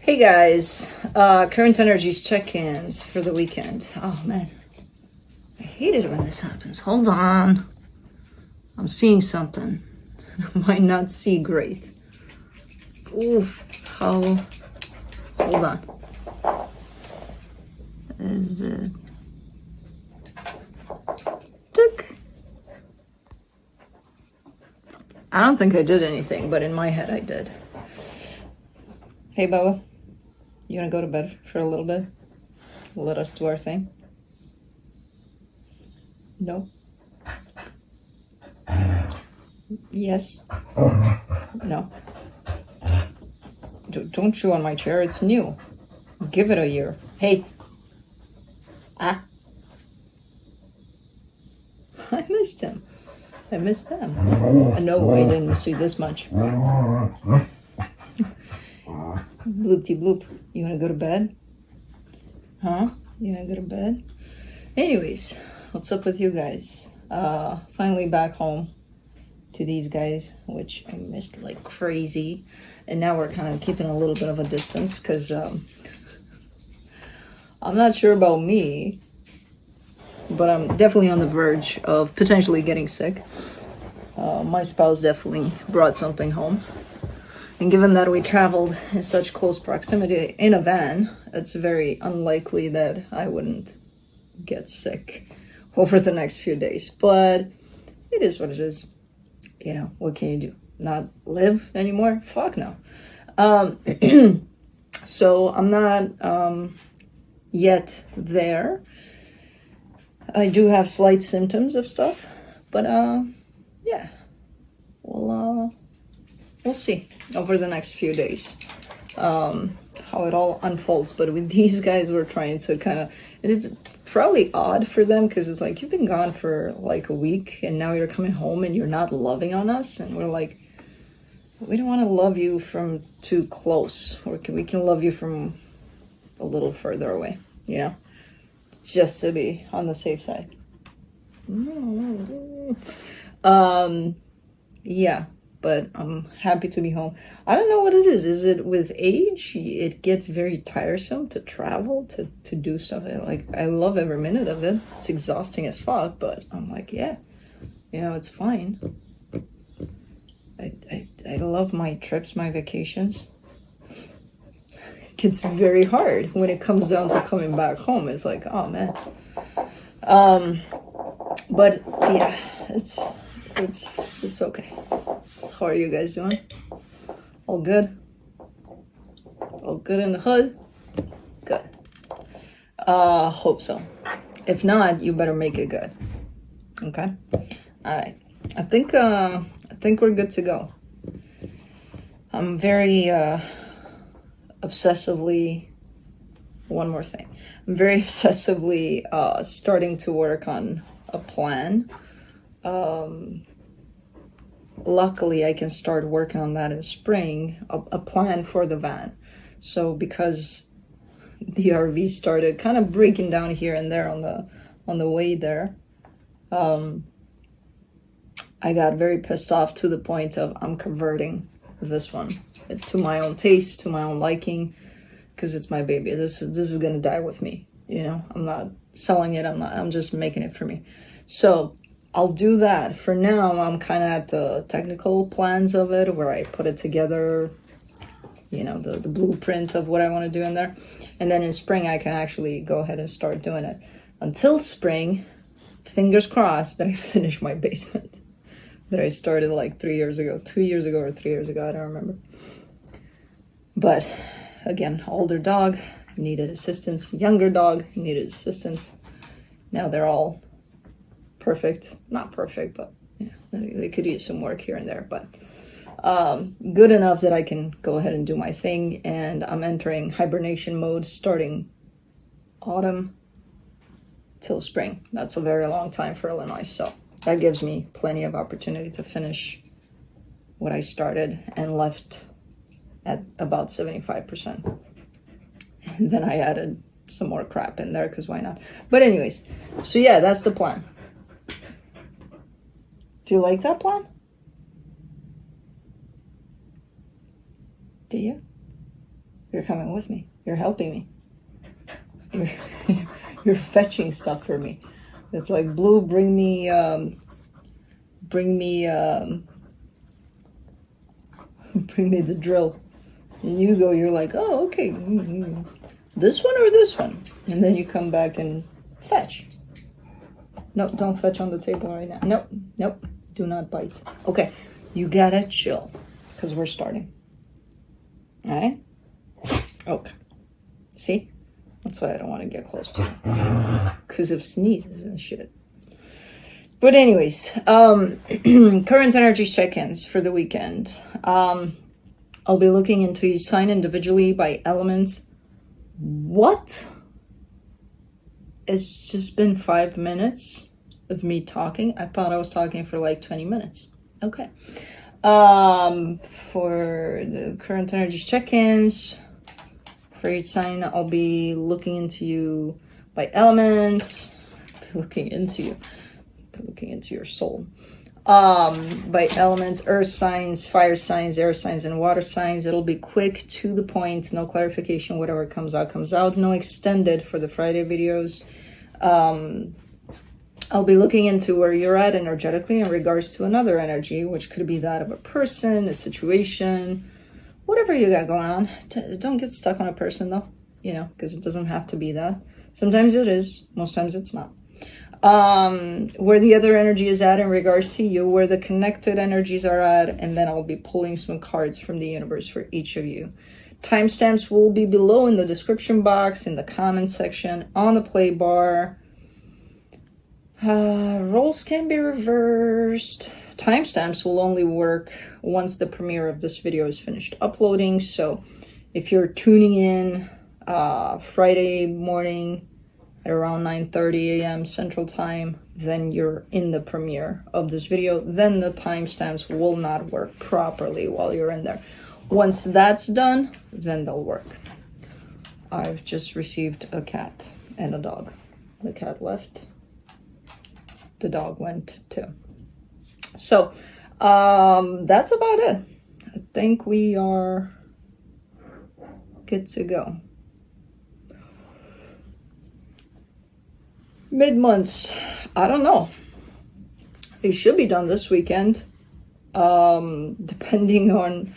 Hey guys, current energies check-ins for the weekend. Oh man, I hate it when this happens. Hold on. I'm seeing something. I might not see great. Ooh, hold on. Is it? Tick. I don't think I did anything, but in my head I did. Hey Bubba, you gonna go to bed for a little bit? Let us do our thing? No? Yes? No? Don't chew on my chair, it's new. Give it a year. Hey! Ah! I missed him. I missed them. No, I didn't miss you this much. Bloopty bloop. You wanna go to bed? Huh? You wanna go to bed? Anyways, what's up with you guys? Finally back home to these guys, which I missed like crazy. And now we're kind of keeping a little bit of a distance because I'm not sure about me, but I'm definitely on the verge of potentially getting sick. My spouse definitely brought something home. And given that we traveled in such close proximity in a van, it's very unlikely that I wouldn't get sick over the next few days. But it is what it is. You know, what can you do? Not live anymore? Fuck no. So I'm not yet there. I do have slight symptoms of stuff, but yeah, we'll see over the next few days how it all unfolds. But with these guys, we're trying to kind of, and it's probably odd for them because it's like, you've been gone for like a week and now you're coming home and you're not loving on us, and we're like, we don't want to love you from too close, or we can love you from a little further away, you know, just to be on the safe side. Yeah, but I'm happy to be home. I don't know what it is. Is it with age? It gets very tiresome to travel, to do stuff. Like, I love every minute of it. It's exhausting as fuck, but I'm like, yeah, you know, it's fine. I love my trips, my vacations. It gets very hard when it comes down to coming back home. It's like, oh man. But yeah, it's okay. How are you guys doing? All good? All good in the hood? Good. Hope so. If not, you better make it good. Okay? Alright. I think we're good to go. I'm very obsessively, one more thing. I'm very obsessively starting to work on a plan. Luckily, I can start working on that in spring, a plan for the van. So because the RV started kind of breaking down here and there on the way there, I got very pissed off to the point of I'm converting this one to my own taste, to my own liking, because it's my baby. This is gonna die with me. You know, I'm not selling it. I'm just making it for me. So I'll do that. For now, I'm kind of at the technical plans of it, where I put it together, you know, the blueprint of what I want to do in there. And then in spring, I can actually go ahead and start doing it. Until spring, fingers crossed that I finish my basement that I started like 2 years ago or 3 years ago, I don't remember. But again, older dog needed assistance, younger dog needed assistance. Now they're all perfect, not perfect, but yeah, they could use some work here and there, but good enough that I can go ahead and do my thing. And I'm entering hibernation mode starting autumn till spring. That's a very long time for Illinois, so that gives me plenty of opportunity to finish what I started and left at about 75%. And then I added some more crap in there because why not? But anyways, so yeah, that's the plan. Do you like that plan? Do you? You're coming with me. You're helping me. You're fetching stuff for me. It's like, Blue, bring me bring me the drill. And you go, you're like, oh, okay, this one or this one? And then you come back and fetch. No, don't fetch on the table right now. Nope, nope, do not bite. Okay, you gotta chill, because we're starting. All right? Okay. See? That's why I don't want to get close to you. Because of sneezes and shit. But anyways, current energy check-ins for the weekend. I'll be looking into each sign individually by element. What? It's just been 5 minutes of me talking. I thought I was talking for like 20 minutes. Okay. For the current energy check-ins, for each sign, I'll be looking into you by elements. Looking into your soul. By elements, earth signs, fire signs, air signs, and water signs. It'll be quick, to the point, no clarification. Whatever comes out, comes out. No extended for the Friday videos. I'll be looking into where you're at energetically in regards to another energy, which could be that of a person, a situation, whatever you got going on. Don't get stuck on a person, though, you know, because it doesn't have to be that. Sometimes it is. Most times it's not. Where the other energy is at in regards to you, where the connected energies are at, and then I'll be pulling some cards from the universe for each of you. Timestamps will be below in the description box, in the comment section, on the play bar. Roles can be reversed. Timestamps will only work once the premiere of this video is finished uploading. So if you're tuning in Friday morning at around 9:30 a.m. Central Time, then you're in the premiere of this video. Then the timestamps will not work properly while you're in there. Once that's done, then they'll work. I've just received a cat and a dog. The cat left. The dog went too. So, that's about it. I think we are good to go. Mid-months, I don't know. They should be done this weekend. Depending on,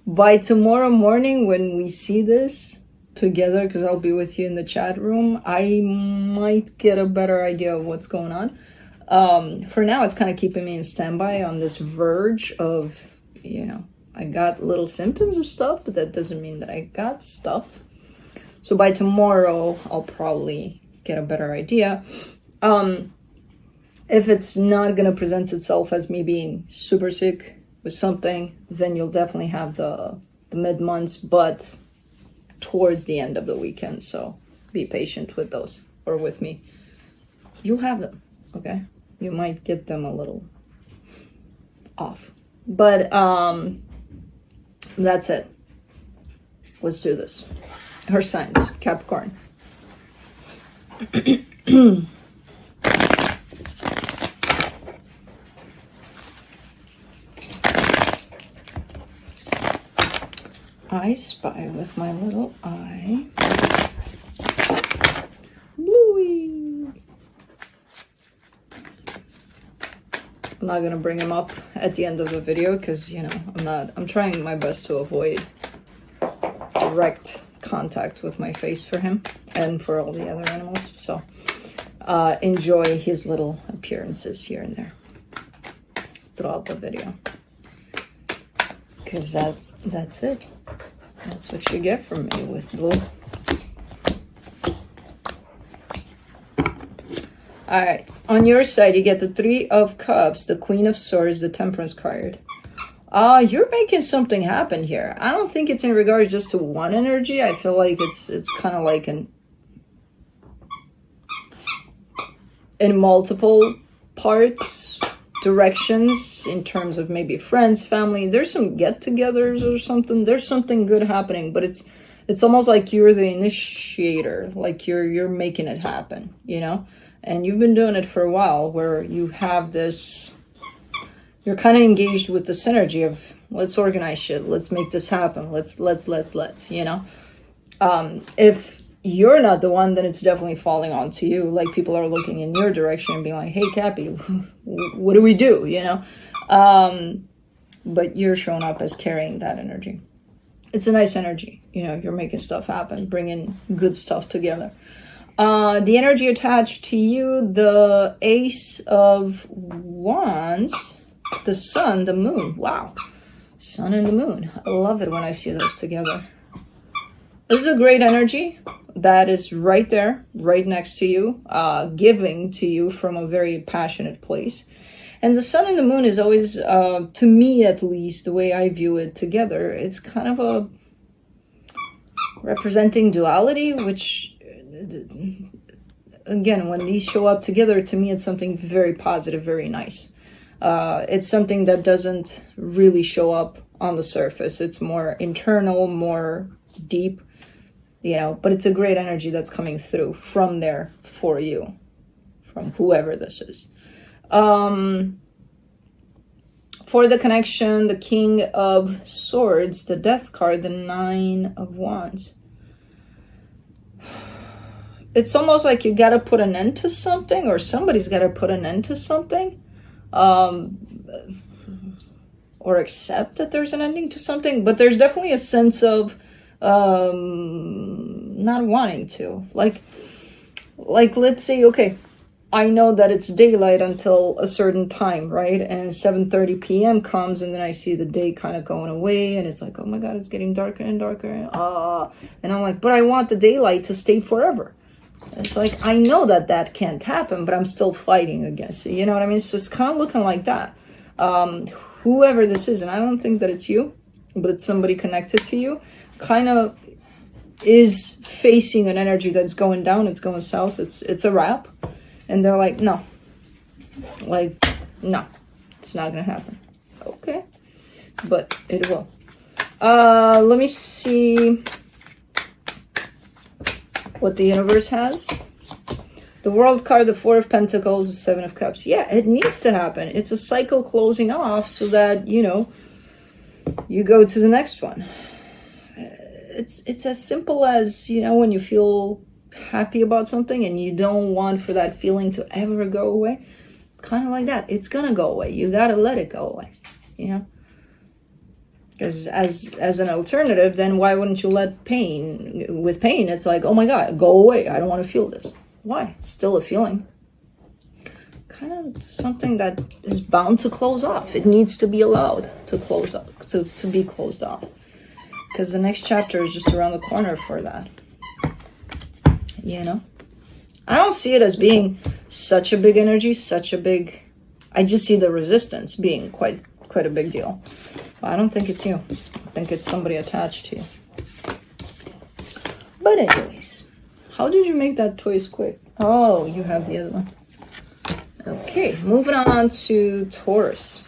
by tomorrow morning when we see this together, because I'll be with you in the chat room, I might get a better idea of what's going on. For now, it's kind of keeping me in standby on this verge of, you know, I got little symptoms of stuff, but that doesn't mean that I got stuff. So by tomorrow, I'll probably get a better idea. If it's not going to present itself as me being super sick with something, then you'll definitely have the mid-months, but towards the end of the weekend. So be patient with those, or with me. You'll have them, okay? You might get them a little off. But that's it. Let's do this. Her signs, Capricorn. I spy with my little eye. Bluey. I'm not gonna bring him up at the end of the video because, you know, I'm trying my best to avoid direct contact with my face for him and for all the other animals. So enjoy his little appearances here and there throughout the video, because that's it. That's what you get from me with Blue. All right, on your side you get the Three of Cups, the Queen of Swords, the Temperance card. You're making something happen here. I don't think it's in regards just to one energy. I feel like it's kind of like in multiple parts, directions, in terms of maybe friends, family. There's some get-togethers or something. There's something good happening, but it's almost like you're the initiator, like you're making it happen, you know? And you've been doing it for a while, where you have this, you're kind of engaged with the synergy of, let's organize shit, let's make this happen, let's, you know? If you're not the one, then it's definitely falling onto you. Like, people are looking in your direction and being like, hey, Cappy, what do we do, you know? But you're showing up as carrying that energy. It's a nice energy, you know, you're making stuff happen, bringing good stuff together. The energy attached to you, the Ace of Wands, the Sun, the Moon. Wow. Sun and the Moon. I love it when I see those together. This is a great energy that is right there, right next to you, giving to you from a very passionate place. And the Sun and the Moon is always, to me at least, the way I view it together, it's kind of a representing duality, which, again, when these show up together, to me it's something very positive, very nice. It's something that doesn't really show up on the surface. It's more internal, more deep, you know, but it's a great energy that's coming through from there for you, from whoever this is. For the connection, the King of Swords, the Death card, the Nine of Wands. It's almost like you got to put an end to something, or somebody's got to put an end to something, or accept that there's an ending to something. But there's definitely a sense of not wanting to. Like let's say, okay, I know that it's daylight until a certain time, right? And 7:30 p.m. comes, and then I see the day kind of going away, and it's like, oh my God, it's getting darker and darker. And I'm like, but I want the daylight to stay forever. It's like, I know that that can't happen, but I'm still fighting against it. You know what I mean? So it's kind of looking like that. Whoever this is, and I don't think that it's you, but it's somebody connected to you, kind of is facing an energy that's going down. It's going south. It's a wrap. And they're like, no, it's not going to happen. Okay. But it will. Let me see what the universe has. The World card, the Four of Pentacles, the Seven of Cups. Yeah, it needs to happen. It's a cycle closing off so that, you know, you go to the next one. It's as simple as, you know, when you feel happy about something and you don't want for that feeling to ever go away, kind of like that. It's gonna go away. You gotta let it go away, you know, because as an alternative, then why wouldn't you let pain? With pain, it's like, oh my God, go away, I don't want to feel this. Why? It's still a feeling, kind of something that is bound to close off. It needs to be allowed to close up, to be closed off, because the next chapter is just around the corner for that. You know, I don't see it as being such a big energy, I just see the resistance being quite a big deal. But I don't think it's you. I think it's somebody attached to you. But anyways, how did you make that choice quick? Oh, you have the other one. Okay, moving on to Taurus.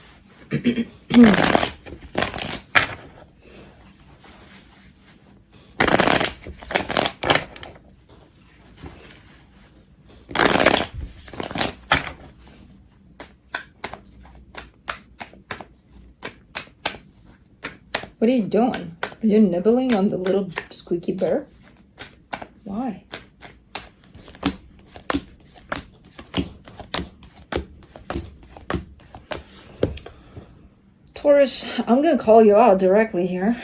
What are you doing? Are you nibbling on the little squeaky bear? Why? Taurus, I'm going to call you out directly here,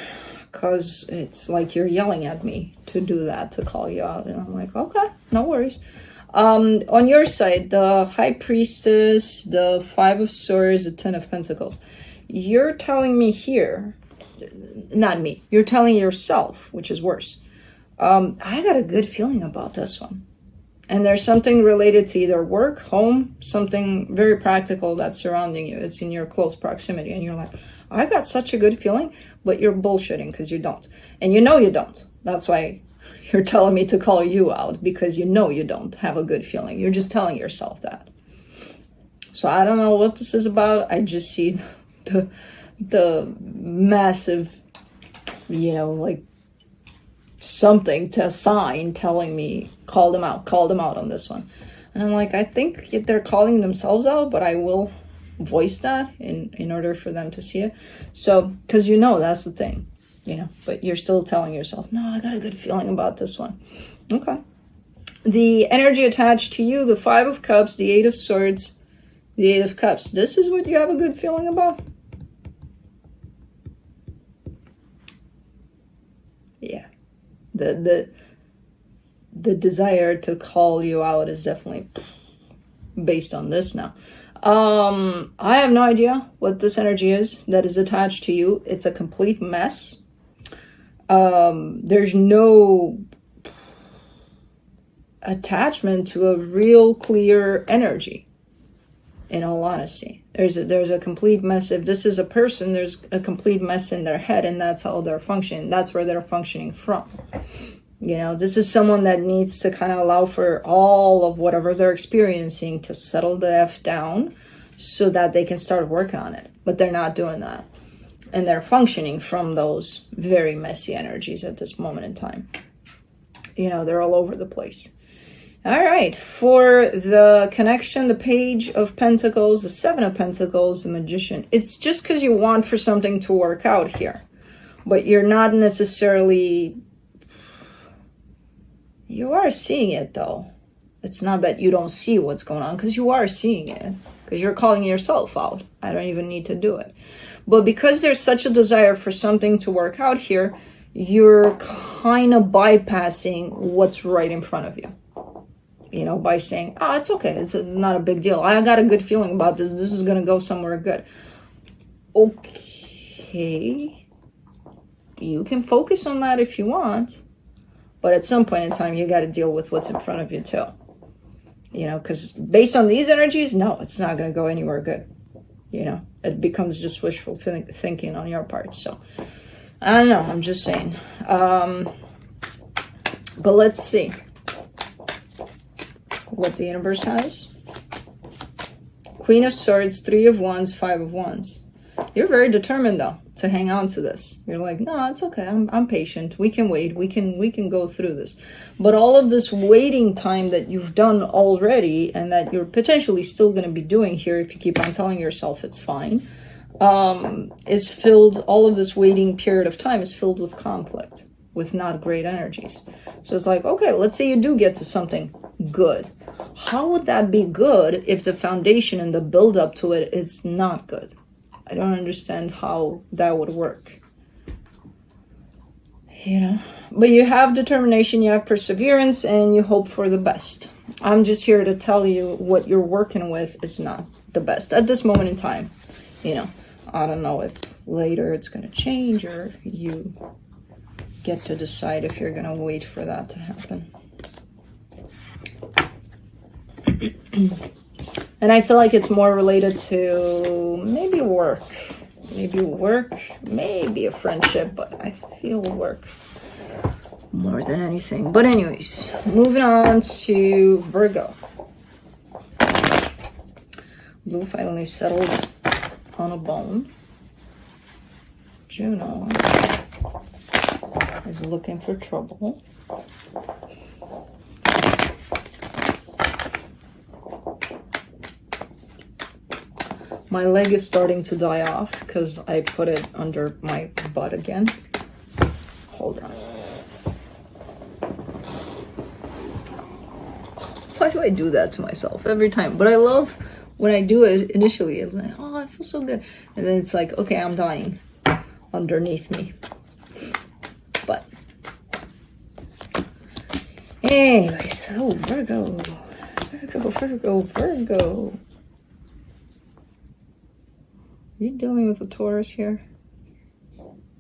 because it's like you're yelling at me to do that, to call you out. And I'm like, okay, no worries. On your side, the High Priestess, the Five of Swords, the Ten of Pentacles. You're telling me here, not me, you're telling yourself, which is worse. I got a good feeling about this one. And there's something related to either work, home, something very practical that's surrounding you. It's in your close proximity. And you're like, I got such a good feeling, but you're bullshitting because you don't. And you know you don't. That's why you're telling me to call you out, because you know you don't have a good feeling. You're just telling yourself that. So I don't know what this is about. I just see the massive, you know, like something to sign telling me, call them out on this one. And I'm like, I think they're calling themselves out, but I will voice that in order for them to see it. So, because you know, that's the thing. you know, but you're still telling yourself, no, I got a good feeling about this one. Okay. The energy attached to you, the 5 of Cups, the 8 of Swords, the 8 of Cups. This is what you have a good feeling about? Yeah. The desire to call you out is definitely based on this now. I have no idea what this energy is that is attached to you. It's a complete mess. There's no attachment to a real clear energy, in all honesty. There's a complete mess. If this is a person, there's a complete mess in their head, and that's how they're functioning. That's where they're functioning from. You know, this is someone that needs to kind of allow for all of whatever they're experiencing to settle the F down so that they can start working on it. But they're not doing that. And they're functioning from those very messy energies at this moment in time. You know, they're all over the place. All right, for the connection, the Page of Pentacles, the 7 of Pentacles, the Magician. It's just because you want for something to work out here. But you're not necessarily... You are seeing it, though. It's not that you don't see what's going on, because you are seeing it. Because you're calling yourself out. I don't even need to do it. But because there's such a desire for something to work out here, you're kind of bypassing what's right in front of you. You know, by saying, oh, it's okay. It's not a big deal. I got a good feeling about this. This is going to go somewhere good. Okay. You can focus on that if you want. But at some point in time, you got to deal with what's in front of you too. You know, because based on these energies, no, it's not going to go anywhere good. You know, it becomes just wishful thinking on your part. So, I don't know. I'm just saying. But let's see what the universe has. Queen of Swords, 3 of Wands, 5 of Wands. You're very determined, though, to hang on to this. You're like, no, it's okay. I'm patient. We can wait. We can go through this. But all of this waiting time that you've done already and that you're potentially still going to be doing here if you keep on telling yourself it's fine, is filled, all of this waiting period of time is filled with conflict, with not great energies. So it's like, okay, let's say you do get to something good. How would that be good if the foundation and the build up to it is not good? I don't understand how that would work. You know, but you have determination, you have perseverance, and you hope for the best. I'm just here to tell you what you're working with is not the best at this moment in time. You know, I don't know if later it's going to change or you get to decide if you're going to wait for that to happen. And I feel like it's more related to maybe work, maybe a friendship, but I feel work more than anything. But anyways, moving on to Virgo. Blue finally settled on a bone. Juno is looking for trouble. My leg is starting to die off because I put it under my butt again. Hold on. Why do I do that to myself every time? But I love when I do it initially. It's like, oh, I feel so good. And then it's like, okay, I'm dying underneath me. But anyways, oh, Virgo. Are you dealing with a Taurus here?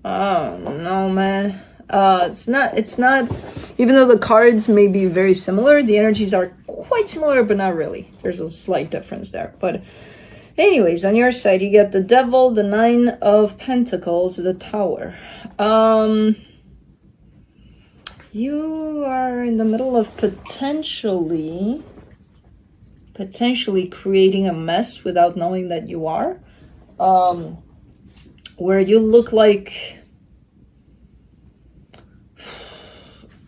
Oh no, man. It's not, even though the cards may be very similar, the energies are quite similar, but not really. There's a slight difference there. But anyways, on your side, you get the Devil, the 9 of Pentacles, the Tower. You are in the middle of potentially creating a mess without knowing that you are. Where you look like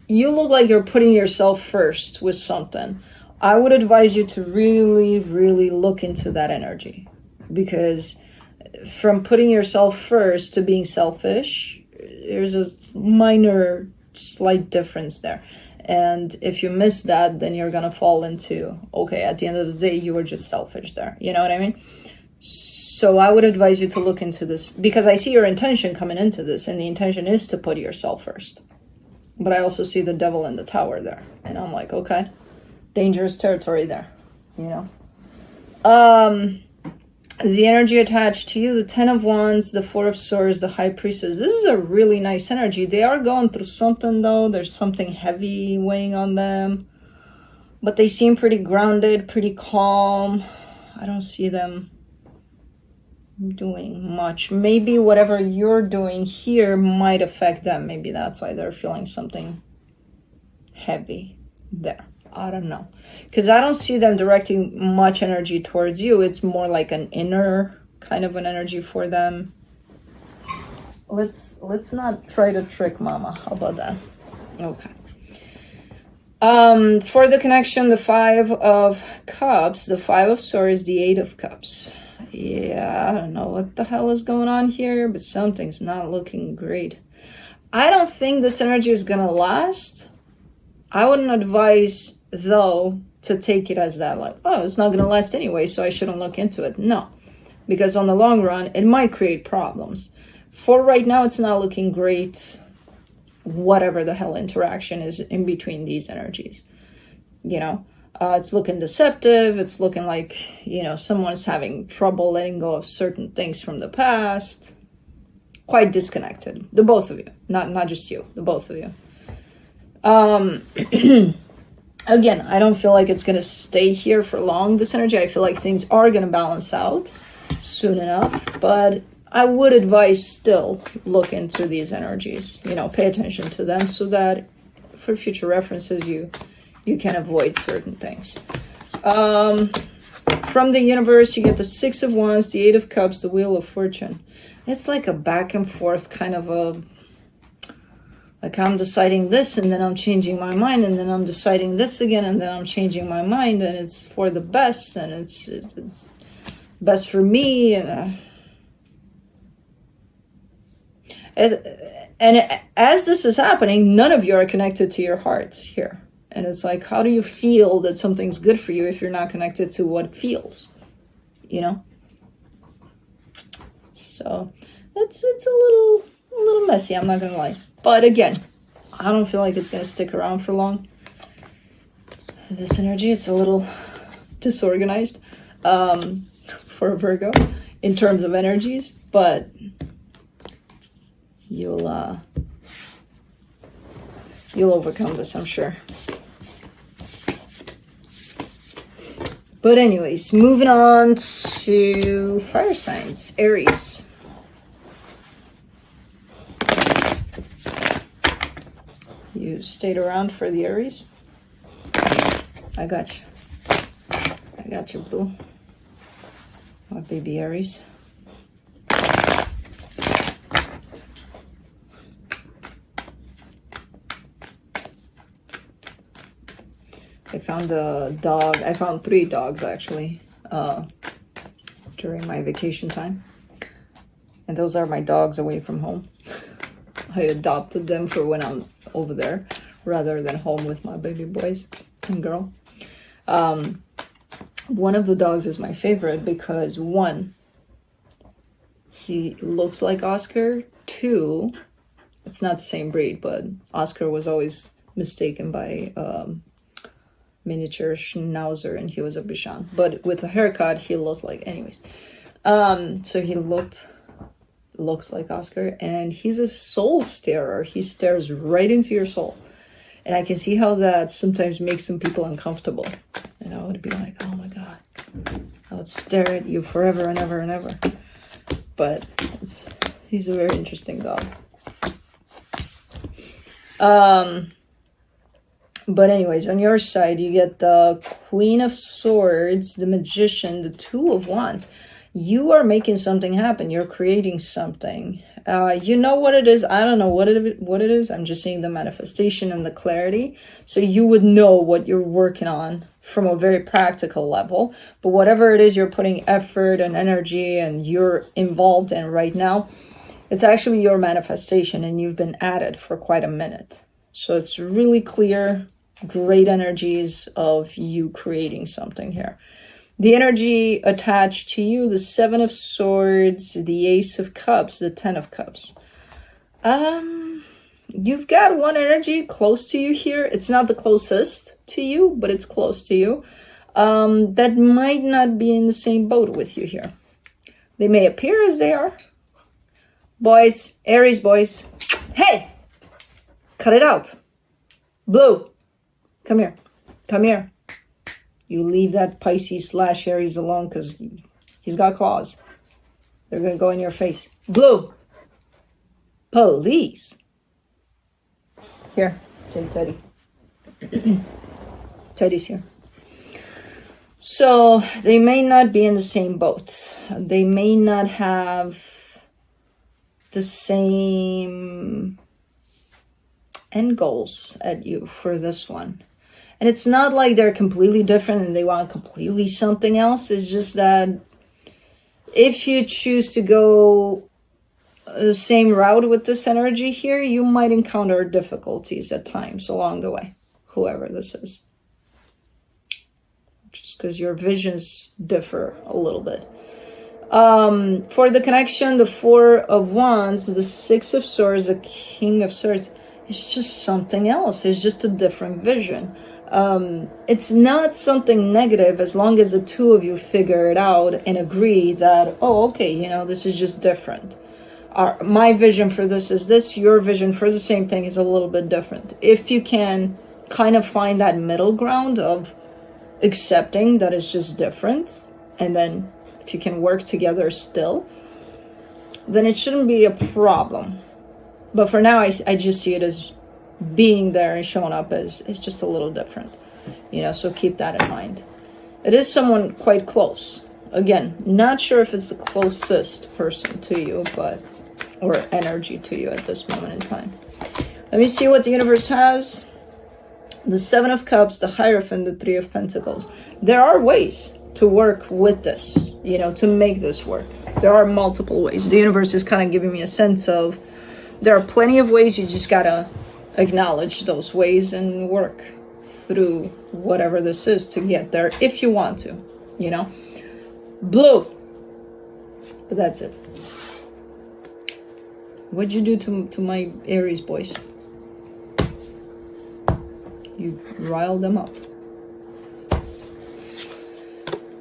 you're putting yourself first with something. I would advise you to really, really look into that energy, because from putting yourself first to being selfish, a minor slight difference there. And if you miss that, then you're gonna fall into, okay, at the end of the day, you were just selfish there. You know what I mean? So I would advise you to look into this, because I see your intention coming into this, and the intention is to put yourself first. But I also see the devil in the tower there. And I'm like, okay, dangerous territory there, you know? The energy attached to you, the 10 of Wands, the 4 of Swords, the High Priestess. This is a really nice energy. They are going through something, though. There's something heavy weighing on them. But they seem pretty grounded, pretty calm. I don't see them doing much. Maybe whatever you're doing here might affect them. Maybe that's why they're feeling something heavy there. I don't know, because I don't see them directing much energy towards you. It's more like an inner kind of an energy for them. Let's not try to trick mama. How about that? Okay. For the connection, the 5 of Cups, the 5 of Swords, the 8 of Cups. Yeah, I don't know what the hell is going on here, but something's not looking great. I don't think this energy is gonna last. I wouldn't advise, though, to take it as that, like, oh, it's not going to last anyway, so I shouldn't look into it. No, because on the long run, it might create problems. For right now, it's not looking great, whatever the hell interaction is in between these energies. You know, it's looking deceptive. It's looking like, you know, someone's having trouble letting go of certain things from the past. Quite disconnected. The both of you, not just you, the both of you. Again, I don't feel like it's going to stay here for long, this energy. I feel like things are going to balance out soon enough. But I would advise still look into these energies. You know, pay attention to them so that for future references, you can avoid certain things. From the universe, you get the 6 of Wands, the 8 of Cups, the Wheel of Fortune. It's like a back and forth kind of a... Like I'm deciding this and then I'm changing my mind, and then I'm deciding this again and then I'm changing my mind, and it's for the best, and it's best for me. And as this is happening, none of you are connected to your hearts here. And it's like, how do you feel that something's good for you if you're not connected to what feels? You know? So it's a little messy, I'm not gonna lie. But again, I don't feel like it's going to stick around for long. This energy, it's a little disorganized for Virgo in terms of energies, but you'll overcome this, I'm sure. But anyways, moving on to fire signs, Aries. You stayed around for the Aries? I got you. I got you, Blue. My baby Aries. I found a dog. I found 3 dogs, actually, during my vacation time. And those are my dogs away from home. I adopted them for when I'm over there rather than home with my baby boys and girl. One of the dogs is my favorite because 1, he looks like Oscar. 2, it's not the same breed, but Oscar was always mistaken by miniature Schnauzer, and he was a Bichon. But with a haircut, he looked like, anyways. So he looks like Oscar, and he's a soul starer. He stares right into your soul, and I can see how that sometimes makes some people uncomfortable. And I would be like, oh my god, I would stare at you forever and ever and ever. But he's a very interesting dog. But anyways, on your side, you get the Queen of Swords, the Magician, the 2 of Wands. You are making something happen. You're creating something. You know what it is. I don't know what it is. I'm just seeing the manifestation and the clarity. So you would know what you're working on from a very practical level. But whatever it is you're putting effort and energy and you're involved in right now, It's actually your manifestation, and you've been at it for quite a minute. So it's really clear, great energies of you creating something here. The energy attached to you, the Seven of Swords, the Ace of Cups, the Ten of Cups. You've got one energy close to you here. It's not the closest to you, but it's close to you. That might not be in the same boat with you here. They may appear as they are. Boys, Aries boys, hey, cut it out. Blue, come here, come here. You leave that Pisces / Aries alone because he's got claws. They're going to go in your face. Blue, please. Here, take Teddy. Teddy's here. So they may not be in the same boat. They may not have the same end goals at you for this one. And it's not like they're completely different and they want completely something else. It's just that if you choose to go the same route with this energy here, you might encounter difficulties at times along the way, whoever this is. Just because your visions differ a little bit. For the connection, the Four of Wands, the Six of Swords, the King of Swords, it's just something else. It's just a different vision. It's not something negative as long as the two of you figure it out and agree that, oh, okay, you know, this is just different. My vision for this is this, your vision for the same thing is a little bit different. If you can kind of find that middle ground of accepting that it's just different, and then if you can work together still, then it shouldn't be a problem. But for now, I just see it as being there and showing up as it's just a little different, you know, so keep that in mind. It is someone quite close. Again, not sure if it's the closest person to you, but, or energy to you at this moment in time. Let me see what the universe has. The Seven of Cups, the Hierophant, the Three of Pentacles. There are ways to work with this, you know, to make this work. There are multiple ways. The universe is kind of giving me a sense of there are plenty of ways. You just gotta acknowledge those ways and work through whatever this is to get there if you want to, you know. Blue. But that's it. What'd you do to my Aries boys? You riled them up.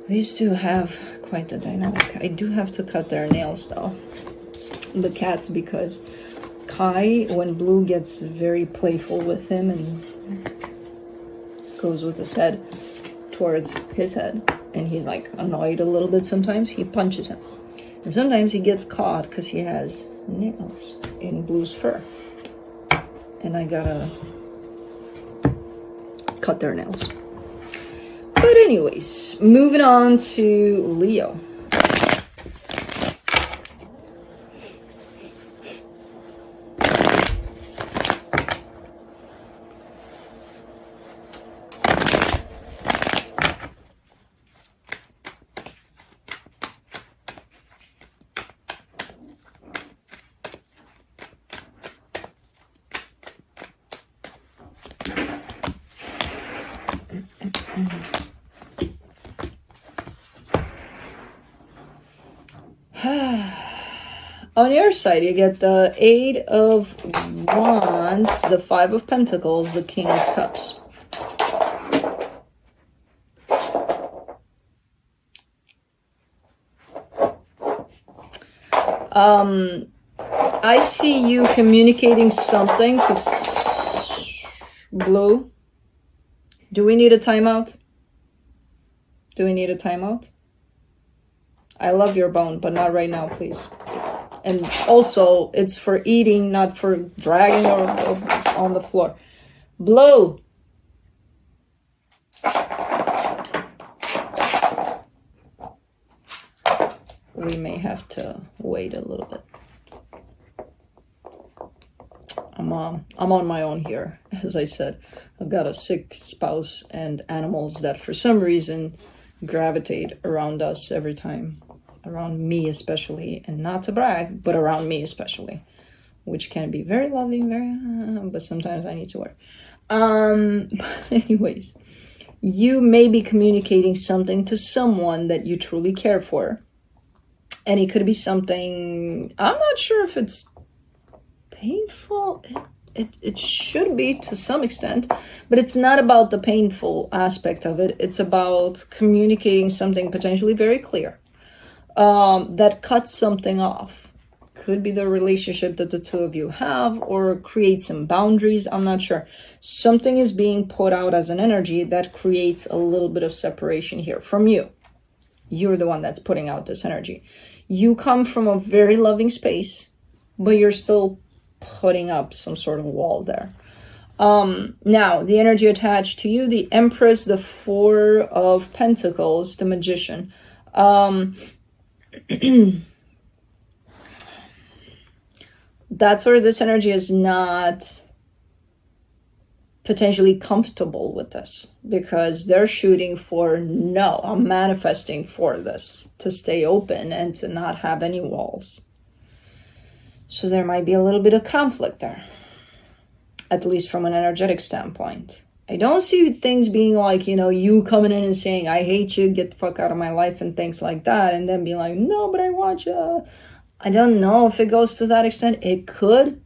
These two have quite the dynamic. I do have to cut their nails though. The cats, because Kai, when Blue gets very playful with him and goes with his head towards his head, and he's like annoyed a little bit sometimes, he punches him. And sometimes he gets caught because he has nails in Blue's fur. And I gotta cut their nails. But anyways, moving on to Leo. On your side, you get the Eight of Wands, the Five of Pentacles, the King of Cups. I see you communicating something to Blue. Do we need a timeout? Do we need a timeout? I love your bone, but not right now, please. And also, it's for eating, not for dragging or on the floor. Blue. We may have to wait a little bit. I'm on my own here. As I said, I've got a sick spouse and animals that for some reason gravitate around us every time around me especially, and not to brag, but around me especially, which can be very loving, but sometimes I need to work. Anyways, you may be communicating something to someone that you truly care for. And it could be something, I'm not sure if it's painful. It should be to some extent, but it's not about the painful aspect of it. It's about communicating something potentially very clear that cuts something off. Could be the relationship that the two of you have, or create some boundaries. I'm not sure. Something is being put out as an energy that creates a little bit of separation here from you. You're the one that's putting out this energy. You come from a very loving space, but you're still putting up some sort of wall there. Now, the energy attached to you, the Empress, the Four of Pentacles, the Magician. That's where this energy is not potentially comfortable with this, because they're shooting for, no, I'm manifesting for this, to stay open and to not have any walls. So there might be a little bit of conflict there, at least from an energetic standpoint. I don't see things being like, you know, you coming in and saying, I hate you, get the fuck out of my life, and things like that, and then being like, no, but I want you. I don't know if it goes to that extent. It could.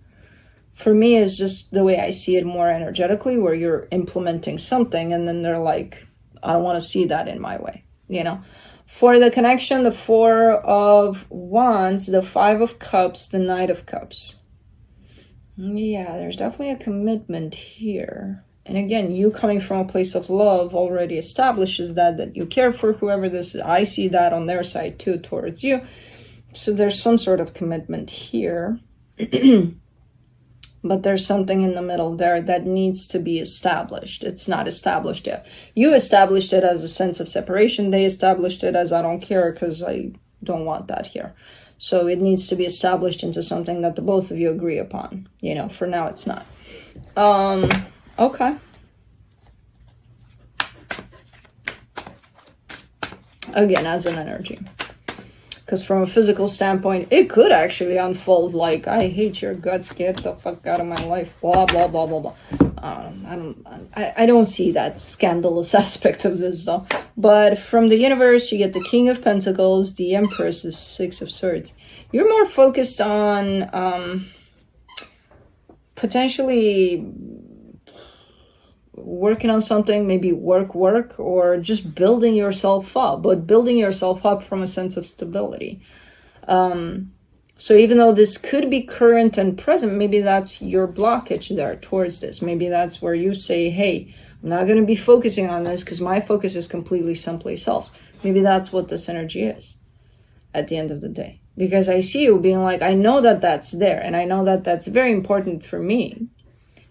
For me, it's just the way I see it more energetically, where you're implementing something and then they're like, I don't want to see that in my way, you know. For the connection, the Four of Wands, the Five of Cups, the Knight of Cups. Yeah, there's definitely a commitment here. And again, you coming from a place of love already establishes that you care for whoever this is. I see that on their side too, towards you. So there's some sort of commitment here. But there's something in the middle there that needs to be established. It's not established yet. You established it as a sense of separation. They established it as, I don't care because I don't want that here. So it needs to be established into something that the both of you agree upon. You know, for now it's not. Okay. Again, as an energy. Because from a physical standpoint, it could actually unfold like, I hate your guts, get the fuck out of my life, blah, blah, blah, blah, blah. I don't see that scandalous aspect of this, though. But from the universe, you get the King of Pentacles, the Empress, the Six of Swords. You're more focused on potentially working on something, maybe work, or just building yourself up, but building yourself up from a sense of stability. So even though this could be current and present, maybe that's your blockage there towards this. Maybe that's where you say, hey, I'm not going to be focusing on this because my focus is completely someplace else. Maybe that's what this energy is at the end of the day. Because I see you being like, I know that that's there, and I know that that's very important for me.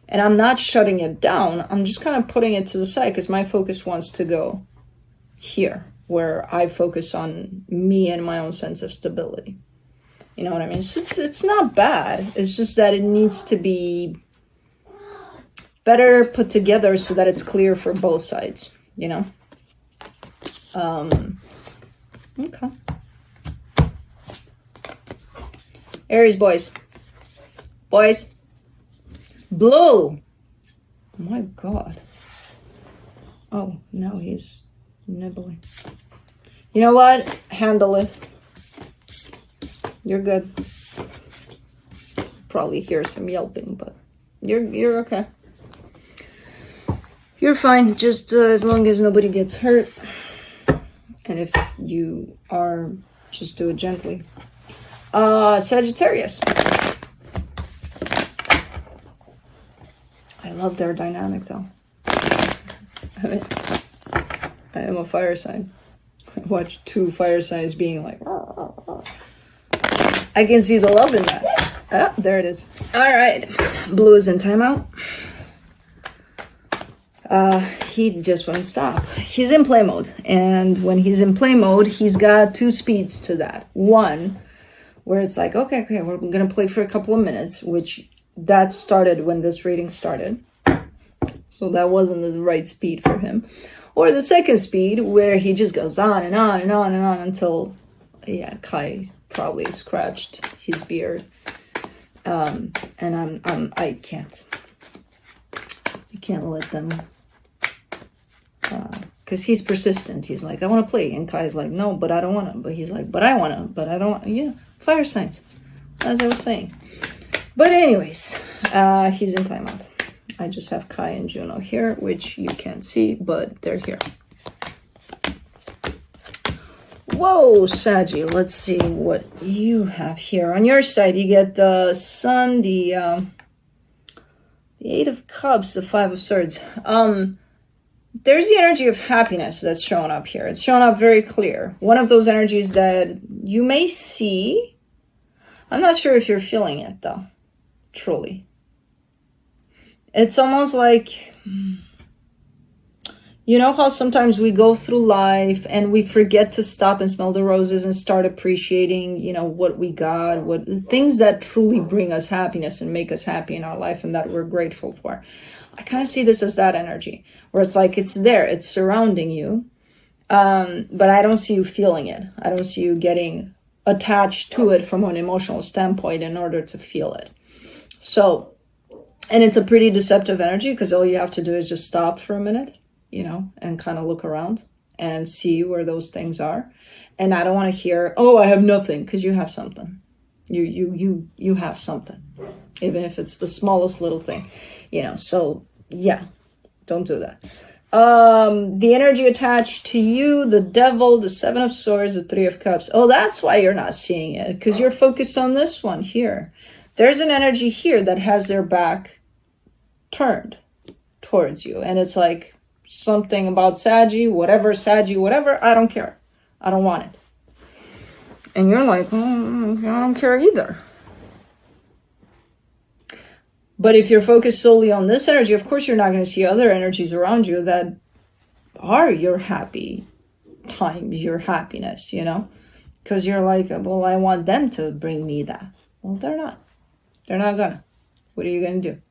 And I'm not shutting it down. I'm just kind of putting it to the side because my focus wants to go here, where I focus on me and my own sense of stability. You know what I mean? So it's not bad. It's just that it needs to be better put together so that it's clear for both sides, you know? Okay. Aries boys. Boys. Blue. Oh my god. Oh, now he's nibbling. You know what? Handle it. You're good. Probably hear some yelping, but you're okay. You're fine. Just as long as nobody gets hurt. And if you are, just do it gently. Sagittarius. I love their dynamic, though. I mean, I am a fire sign. I watch two fire signs being like, rah, rah, rah. I can see the love in that. Ah, there it is. All right. Blue is in timeout. He just won't stop. He's in play mode. And when he's in play mode, he's got two speeds to that. One, where it's like, okay, we're going to play for a couple of minutes, which that started when this reading started. So that wasn't the right speed for him. Or the second speed, where he just goes on and on and on and on until yeah, Kai probably scratched his beard. And I can't let them, because he's persistent. He's like, I want to play. And Kai's like, no, but I don't want to. But he's like, but I want to, but I don't want, you know, fire signs, as I was saying. But anyways, he's in timeout. I just have Kai and Juno here, which you can't see, but they're here. Whoa, Saggy, let's see what you have here. On your side, you get the Sun, the Eight of Cups, the Five of Swords. There's the energy of happiness that's showing up here. It's showing up very clear. One of those energies that you may see. I'm not sure if you're feeling it, though. Truly. It's almost like, you know how sometimes we go through life and we forget to stop and smell the roses and start appreciating, you know, what we got, what things that truly bring us happiness and make us happy in our life and that we're grateful for. I kind of see this as that energy where it's like it's there, it's surrounding you, but I don't see you feeling it. I don't see you getting attached to it from an emotional standpoint in order to feel it. So, and it's a pretty deceptive energy because all you have to do is just stop for a minute, you know, and kind of look around and see where those things are. And I don't want to hear, oh, I have nothing, because you have something. You have something, even if it's the smallest little thing, you know. So yeah, don't do that. The energy attached to you, the Devil, the Seven of Swords, the Three of Cups. Oh, that's why you're not seeing it, because you're focused on this one here. There's an energy here that has their back turned towards you, and it's like something about Saggy, whatever, I don't care. I don't want it. And you're like, I don't care either. But if you're focused solely on this energy, of course you're not going to see other energies around you that are your happy times, your happiness, you know? Because you're like, well, I want them to bring me that. Well, they're not. They're not gonna. What are you going to do?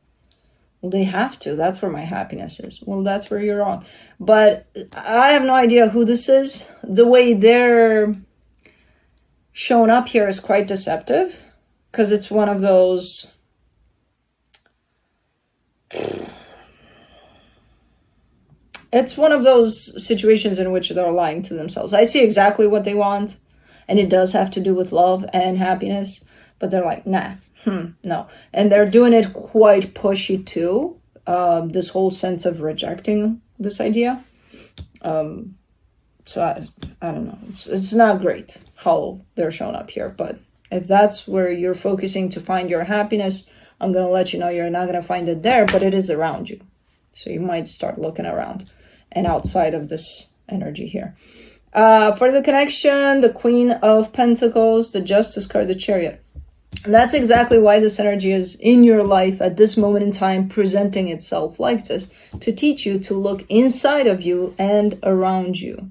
Well, they have to. That's where my happiness is. Well, that's where you're wrong. But I have no idea who this is. The way they're showing up here is quite deceptive, because it's one of those... It's one of those situations in which they're lying to themselves. I see exactly what they want, and it does have to do with love and happiness, but they're like, nah, no. And they're doing it quite pushy too, this whole sense of rejecting this idea. So I don't know. It's not great how they're showing up here, but if that's where you're focusing to find your happiness, I'm going to let you know you're not going to find it there, but it is around you. So you might start looking around and outside of this energy here. For the connection, the Queen of Pentacles, the Justice card, the Chariot. And that's exactly why this energy is in your life at this moment in time, presenting itself like this, to teach you to look inside of you and around you,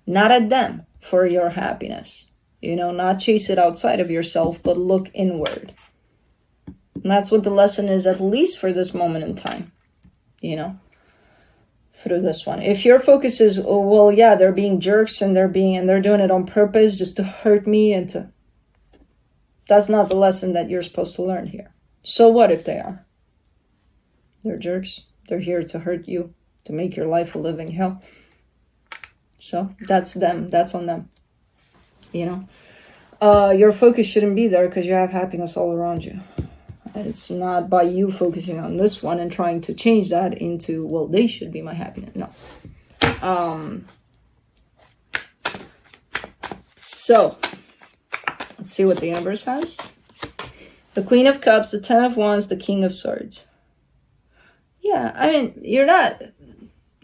not at them for your happiness. You know, not chase it outside of yourself, but look inward. And that's what the lesson is, at least for this moment in time, you know, through this one. If your focus is, oh, well, yeah, they're being jerks and they're doing it on purpose just to hurt me and to, that's not the lesson that you're supposed to learn here. So what if they are? They're jerks. They're here to hurt you, to make your life a living hell. So that's them. That's on them. You know, your focus shouldn't be there because you have happiness all around you. It's not by you focusing on this one and trying to change that into, well, they should be my happiness. No. So, let's see what the universe has. The Queen of Cups, the Ten of Wands, the King of Swords. Yeah, I mean, you're not...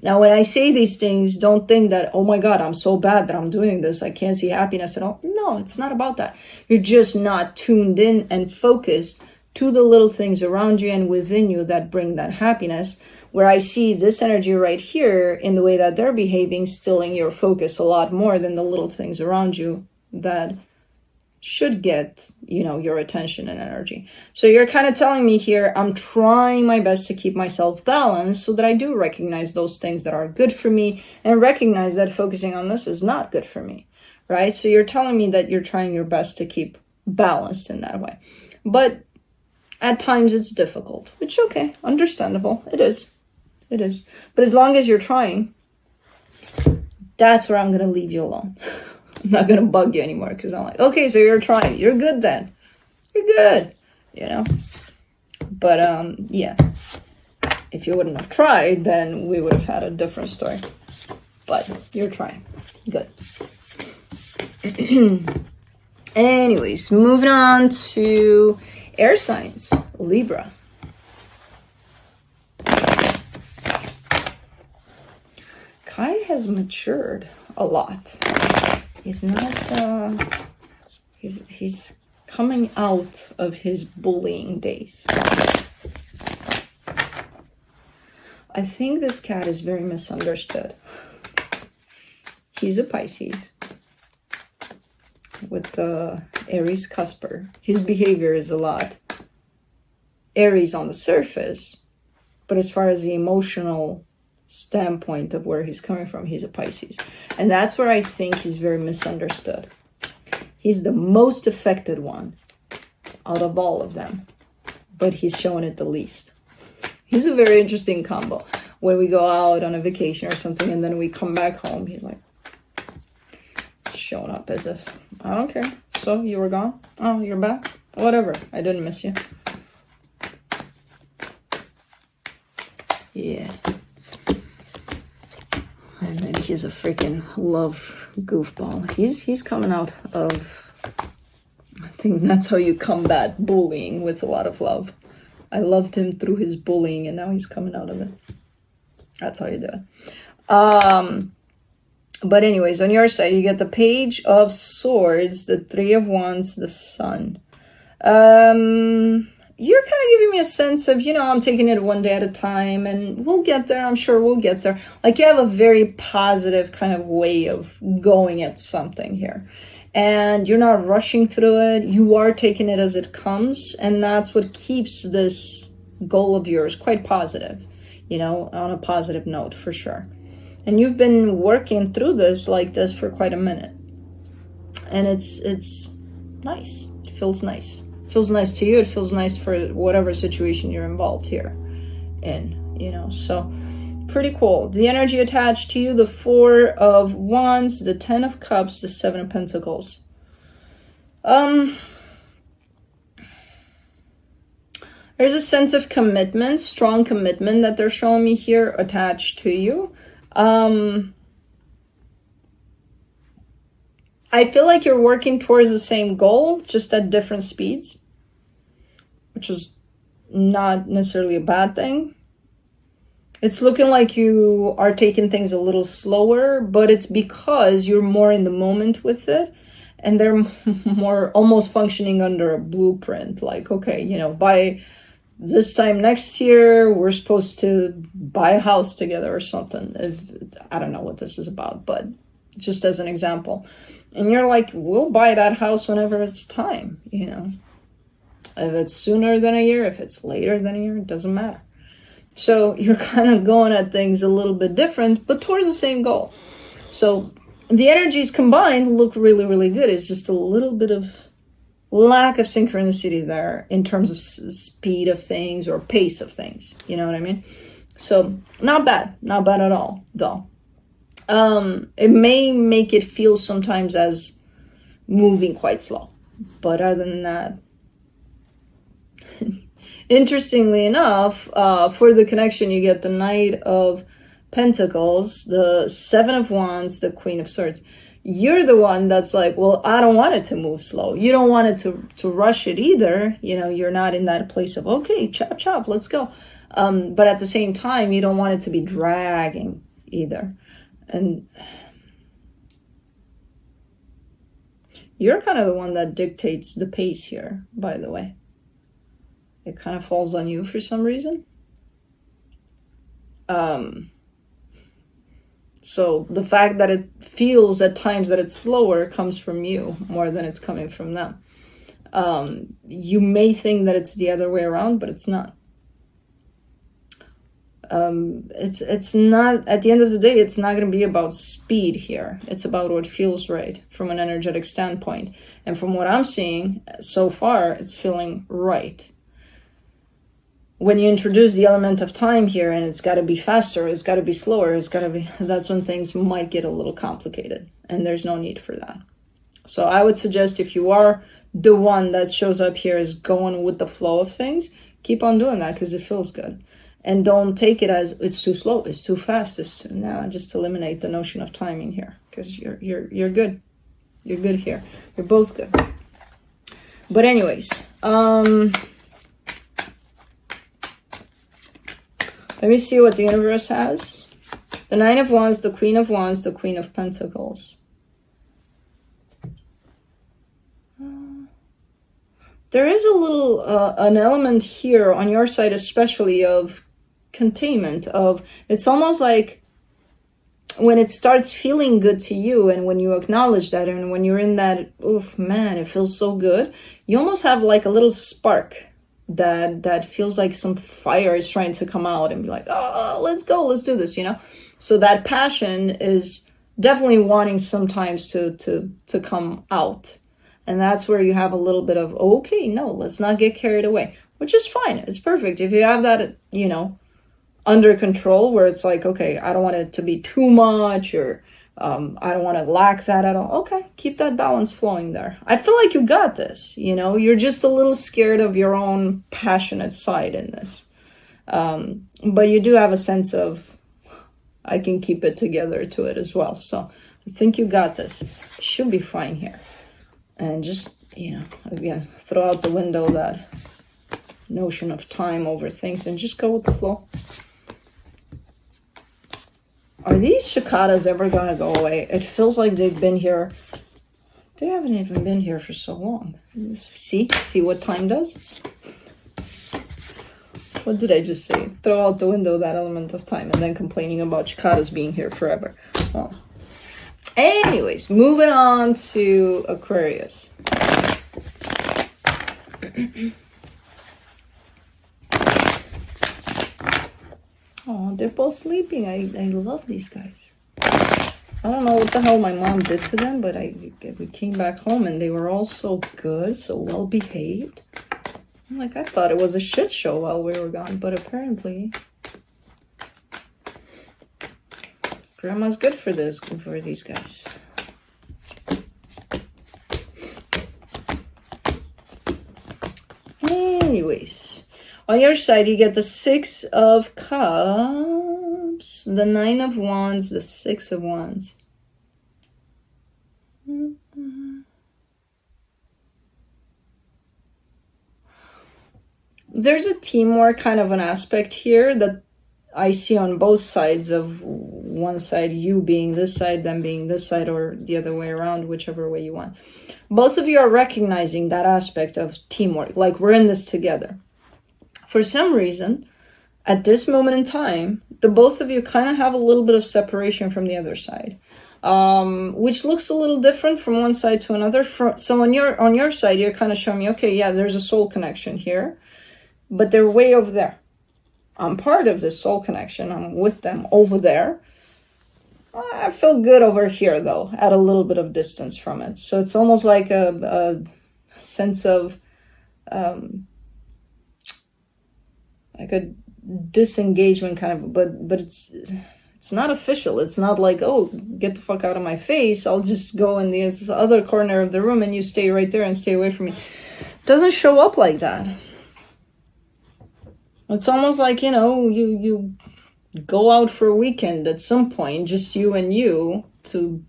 Now, when I say these things, don't think that, oh my God, I'm so bad that I'm doing this. I can't see happiness at all. No, it's not about that. You're just not tuned in and focused to the little things around you and within you that bring that happiness, where I see this energy right here in the way that they're behaving, stealing your focus a lot more than the little things around you that should get, you know, your attention and energy. So you're kind of telling me here, I'm trying my best to keep myself balanced so that I do recognize those things that are good for me and recognize that focusing on this is not good for me. right? So you're telling me that you're trying your best to keep balanced in that way. But at times it's difficult, which okay, understandable. It is. It is. But as long as you're trying, that's where I'm going to leave you alone. I'm not going to bug you anymore because I'm like, okay, so you're trying. You're good then. You're good, you know? But, yeah. If you wouldn't have tried, then we would have had a different story. But you're trying. Good. Anyways, moving on to air signs. Libra. Kai has matured a lot. He's not, he's coming out of his bullying days. I think this cat is very misunderstood. He's a Pisces with the Aries cusper. His behavior is a lot Aries on the surface, but as far as the emotional standpoint of where he's coming from, he's a Pisces. And that's where I think he's very misunderstood. He's the most affected one out of all of them, but he's showing it the least. He's a very interesting combo. When we go out on a vacation or something and then we come back home, he's like showing up as if, I don't care. So you were gone? Oh, you're back? Whatever. I didn't miss you. Yeah. And then he's a freaking love goofball. He's coming out of, I think that's how you combat bullying, with a lot of love. I loved him through his bullying and now he's coming out of it. That's how you do it. But anyways, on your side, you get the Page of Swords, the Three of Wands, the Sun. You're kind of giving me a sense of, you know, I'm taking it one day at a time and we'll get there. I'm sure we'll get there. Like you have a very positive kind of way of going at something here. And you're not rushing through it. You are taking it as it comes. And that's what keeps this goal of yours quite positive, you know, on a positive note for sure. And you've been working through this like this for quite a minute. And it's nice. It feels nice. It feels nice to you. It feels nice for whatever situation you're involved here in, you know. So pretty cool. The energy attached to you, the Four of Wands, the Ten of Cups, the Seven of Pentacles. There's a sense of commitment, strong commitment that they're showing me here attached to you. I feel like you're working towards the same goal, just at different speeds, which is not necessarily a bad thing. It's looking like you are taking things a little slower, but it's because you're more in the moment with it. And they're more almost functioning under a blueprint. Like, okay, you know, by this time next year, we're supposed to buy a house together or something. I don't know what this is about, but just as an example. And you're like, we'll buy that house whenever it's time, you know. If it's sooner than a year, if it's later than a year, it doesn't matter. So you're kind of going at things a little bit different, but towards the same goal. So the energies combined look really, really good. It's just a little bit of lack of synchronicity there in terms of speed of things or pace of things. You know what I mean? So not bad. Not bad at all, though. It may make it feel sometimes as moving quite slow. But other than that, interestingly enough, for the connection, you get the Knight of Pentacles, the Seven of Wands, the Queen of Swords. You're the one that's like, well, I don't want it to move slow. You don't want it to rush it either. You know, you're not in that place of, okay, chop, chop, let's go. But at the same time, you don't want it to be dragging either. And you're kind of the one that dictates the pace here, by the way. It kind of falls on you for some reason. So the fact that it feels at times that it's slower comes from you more than it's coming from them. You may think that it's the other way around, but it's not. It's not, at the end of the day, it's not going to be about speed here. It's about what feels right from an energetic standpoint. And from what I'm seeing so far, it's feeling right. When you introduce the element of time here, and it's got to be faster, it's got to be slower, it's got to be, that's when things might get a little complicated, and there's no need for that. So I would suggest, if you are the one that shows up here is going with the flow of things, keep on doing that, because it feels good. And don't take it as it's too slow, it's too fast, it's too, no, just eliminate the notion of timing here, because you're good. You're good here. You're both good. But anyways, let me see what the universe has. The Nine of Wands, the Queen of Wands, the Queen of Pentacles. There is a little, an element here on your side, especially of containment, of, it's almost like when it starts feeling good to you, and when you acknowledge that, and when you're in that, oof, man, it feels so good, you almost have like a little spark that feels like some fire is trying to come out and be like, oh, let's go, let's do this, you know? So that passion is definitely wanting sometimes to come out. And that's where you have a little bit of, okay, no, let's not get carried away, which is fine. It's perfect. If you have that, you know, under control, where it's like, okay, I don't want it to be too much, or I don't want to lack that at all. Okay, keep that balance flowing there. I feel like you got this, you know, you're just a little scared of your own passionate side in this. But you do have a sense of, I can keep it together to it as well. So I think you got this. Should be fine here. And just, you know, again, throw out the window that notion of time over things and just go with the flow. Are these cicadas ever going to go away? It feels like they've been here. They haven't even been here for so long. See what time does? What did I just say? Throw out the window that element of time, and then complaining about cicadas being here forever. Well, anyways, moving on to Aquarius. Oh, they're both sleeping. I love these guys. I don't know what the hell my mom did to them, but we came back home and they were all so good, so well behaved. I'm like, I thought it was a shit show while we were gone, but apparently grandma's good for this, for these guys. Anyways, on your side, you get the Six of Cups, the Nine of Wands, the Six of Wands. There's a teamwork kind of an aspect here that I see on both sides of one side, you being this side, them being this side, or the other way around, whichever way you want. Both of you are recognizing that aspect of teamwork, like we're in this together. For some reason, at this moment in time, the both of you kind of have a little bit of separation from the other side, which looks a little different from one side to another. So on your side, you're kind of showing me, okay, yeah, there's a soul connection here, but they're way over there. I'm part of this soul connection. I'm with them over there. I feel good over here, though, at a little bit of distance from it. So it's almost like a sense of like a disengagement kind of, but it's not official. It's not like, oh, get the fuck out of my face. I'll just go in the other corner of the room and you stay right there and stay away from me. It doesn't show up like that. It's almost like, you know, you go out for a weekend at some point, just you and you, to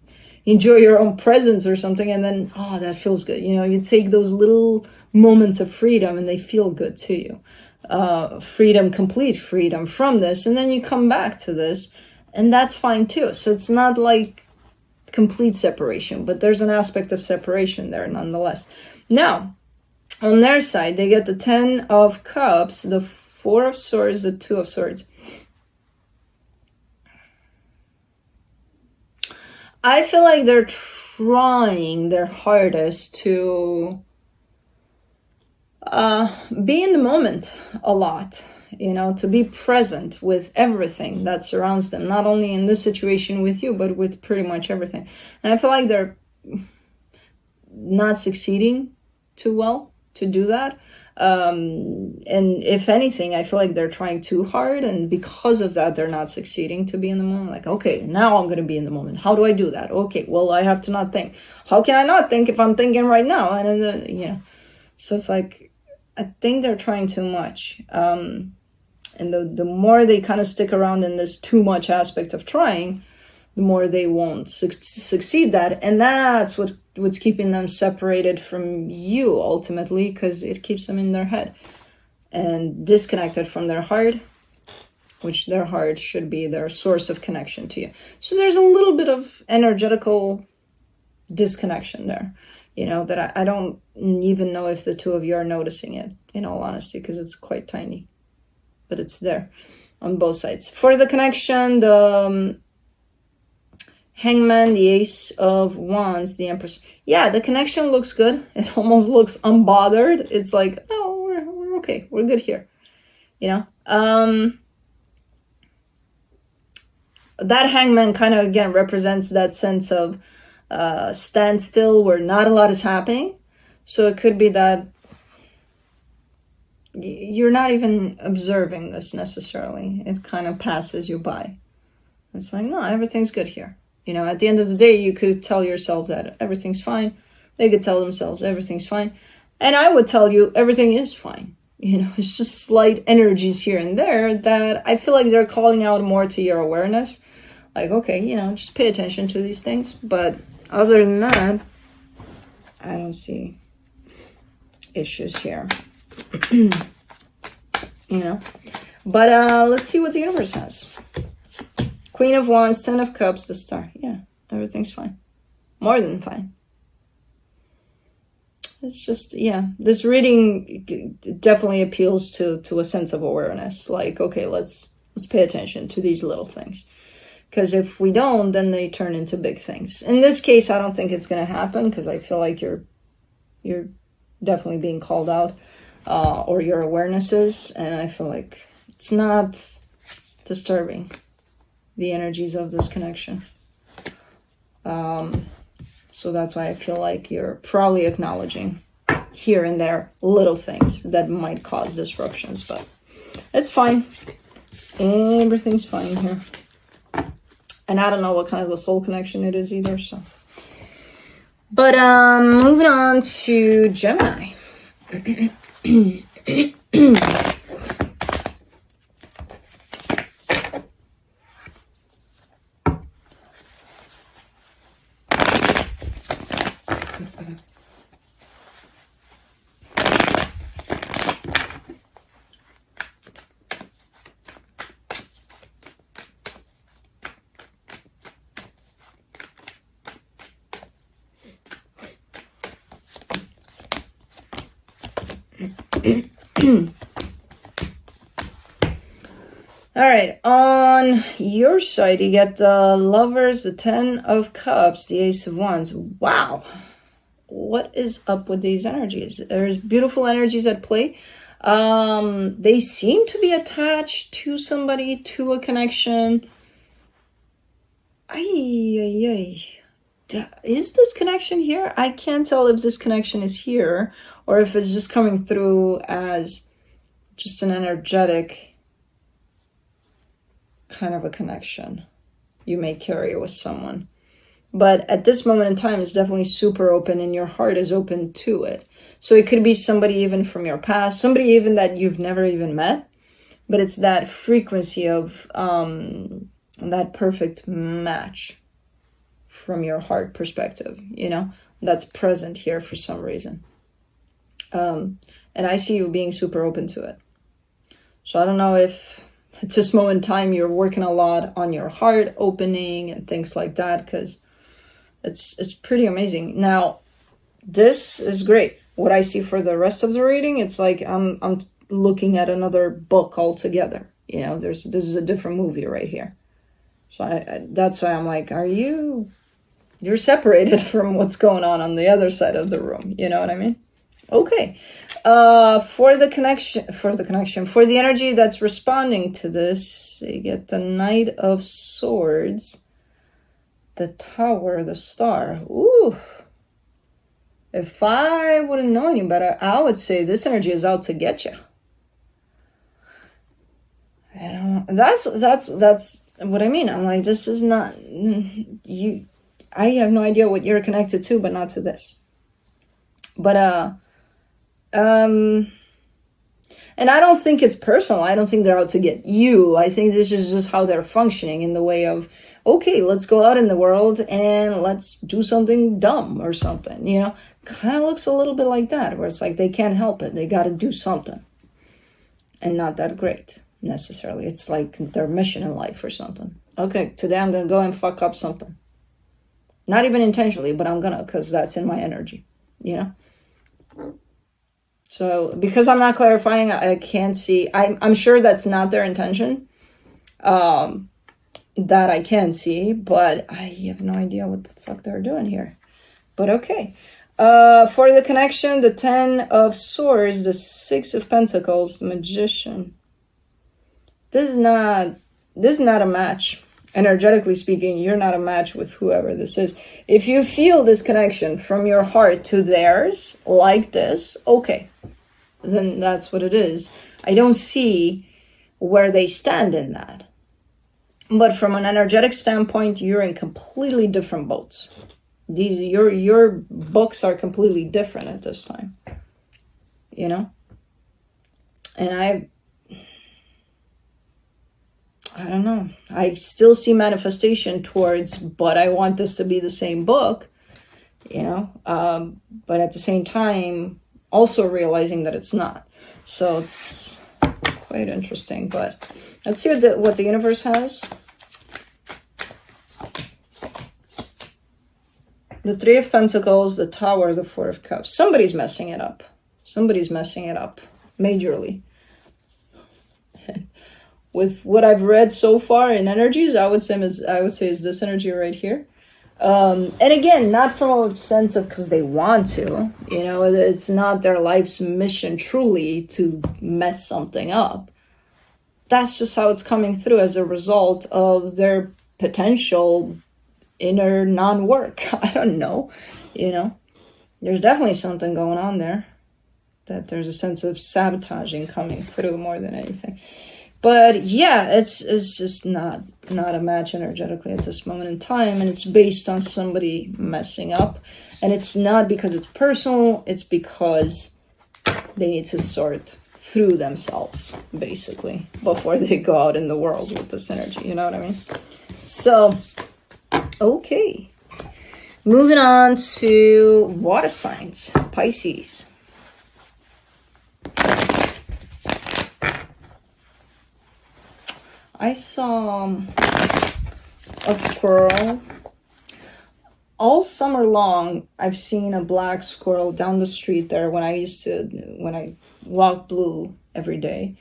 enjoy your own presence or something, and then, oh, that feels good. You know, you take those little moments of freedom and they feel good to you. Freedom, complete freedom from this, and then you come back to this, and that's fine too. So it's not like complete separation, but there's an aspect of separation there nonetheless. Now, on their side, they get the Ten of Cups, the Four of Swords, the Two of Swords. I feel like they're trying their hardest to be in the moment a lot you know, to be present with everything that surrounds them, not only in this situation with you, but with pretty much everything. And I feel like they're not succeeding too well to do that. And if anything, I feel like they're trying too hard, and because of that, they're not succeeding to be in the moment. Like, okay, now I'm going to be in the moment. How do I do that? Okay, well, I have to not think. How can I not think if I'm thinking right now? And then, you know, so it's like, I think they're trying too much. And the more they kind of stick around in this too much aspect of trying, the more they won't succeed that. And that's what's keeping them separated from you ultimately, because it keeps them in their head and disconnected from their heart, which their heart should be their source of connection to you. So there's a little bit of energetical disconnection there, you know, that I don't even know if the two of you are noticing it, in all honesty, because it's quite tiny, but it's there on both sides. For the connection, the Hangman, the Ace of Wands, the Empress. Yeah, the connection looks good. It almost looks unbothered. It's like, oh, we're okay. We're good here. You know? That Hangman kind of, again, represents that sense of standstill where not a lot is happening. So it could be that you're not even observing this necessarily. It kind of passes you by. It's like, no, everything's good here. You know, at the end of the day, you could tell yourself that everything's fine. They could tell themselves everything's fine. And I would tell you everything is fine. You know, it's just slight energies here and there that I feel like they're calling out more to your awareness. Like, okay, you know, just pay attention to these things. But other than that, I don't see issues here. You know, but let's see what the universe has. Queen of Wands, Ten of Cups, the Star. Yeah, everything's fine. More than fine. It's just, yeah, this reading definitely appeals to a sense of awareness. Like, okay, let's pay attention to these little things. Because if we don't, then they turn into big things. In this case, I don't think it's going to happen, because I feel like you're definitely being called out, or your awarenesses, and I feel like it's not disturbing the energies of this connection. So that's why I feel like you're probably acknowledging here and there little things that might cause disruptions, but it's fine. Everything's fine here. And I don't know what kind of a soul connection it is either, so. But moving on to Gemini. All right, on your side, you get the Lovers, the Ten of Cups, the Ace of Wands. Wow. What is up with these energies? There's beautiful energies at play. They seem to be attached to somebody, to a connection. Is this connection here? I can't tell if this connection is here or if it's just coming through as just an energetic kind of a connection you may carry with someone. But at this moment in time, it's definitely super open and your heart is open to it. So it could be somebody even from your past, somebody even that you've never even met, but it's that frequency of that perfect match from your heart perspective, you know, that's present here for some reason. And I see you being super open to it. So I don't know if at this moment in time you're working a lot on your heart opening and things like that, because it's pretty amazing. Now, this is great. What I see for the rest of the reading, it's like I'm looking at another book altogether. You know, this is a different movie right here. So I that's why I'm like, you're separated from what's going on the other side of the room. You know what I mean? Okay. For the energy that's responding to this, you get the Knight of Swords, the Tower, the Star. Ooh. If I wouldn't know any better, I would say this energy is out to get you. You know, that's what I mean. I'm like, this is not you. I have no idea what you're connected to, but not to this. But and I don't think it's personal. I don't think they're out to get you. I think this is just how they're functioning, in the way of, okay, let's go out in the world and let's do something dumb or something, you know? Kind of looks a little bit like that, where it's like they can't help it. They got to do something. And not that great, necessarily. It's like their mission in life or something. Okay, today I'm going to go and fuck up something. Not even intentionally, but I'm going to, because that's in my energy, you know? So, because I'm not clarifying, I can't see. I'm sure that's not their intention. That I can see, but I have no idea what the fuck they're doing here. But okay. For the connection, the 10 of Swords, the 6 of Pentacles, the Magician. This is not a match. Energetically speaking, you're not a match with whoever this is. If you feel this connection from your heart to theirs, like this, okay, then that's what it is. I don't see where they stand in that. But from an energetic standpoint, you're in completely different boats. Your books are completely different at this time. You know? And I don't know. I still see manifestation towards, but I want this to be the same book, you know? But at the same time, also realizing that it's not. So it's quite interesting. But let's see what the universe has. The 3 of Pentacles, the Tower, the 4 of Cups. Somebody's messing it up. Somebody's messing it up. Majorly. With what I've read so far in energies, I would say is this energy right here. And again, not from a sense of because they want to. You know, it's not their life's mission truly to mess something up. That's just how it's coming through as a result of their potential inner non-work. I don't know, you know. There's definitely something going on there. That there's a sense of sabotaging coming through more than anything. But yeah, it's just not a match energetically at this moment in time, and it's based on somebody messing up. And it's not because it's personal, it's because they need to sort through themselves, basically, before they go out in the world with this energy, you know what I mean? So, okay. Moving on to water signs, Pisces. I saw a squirrel. All summer long, I've seen a black squirrel down the street there when I walked blue every day.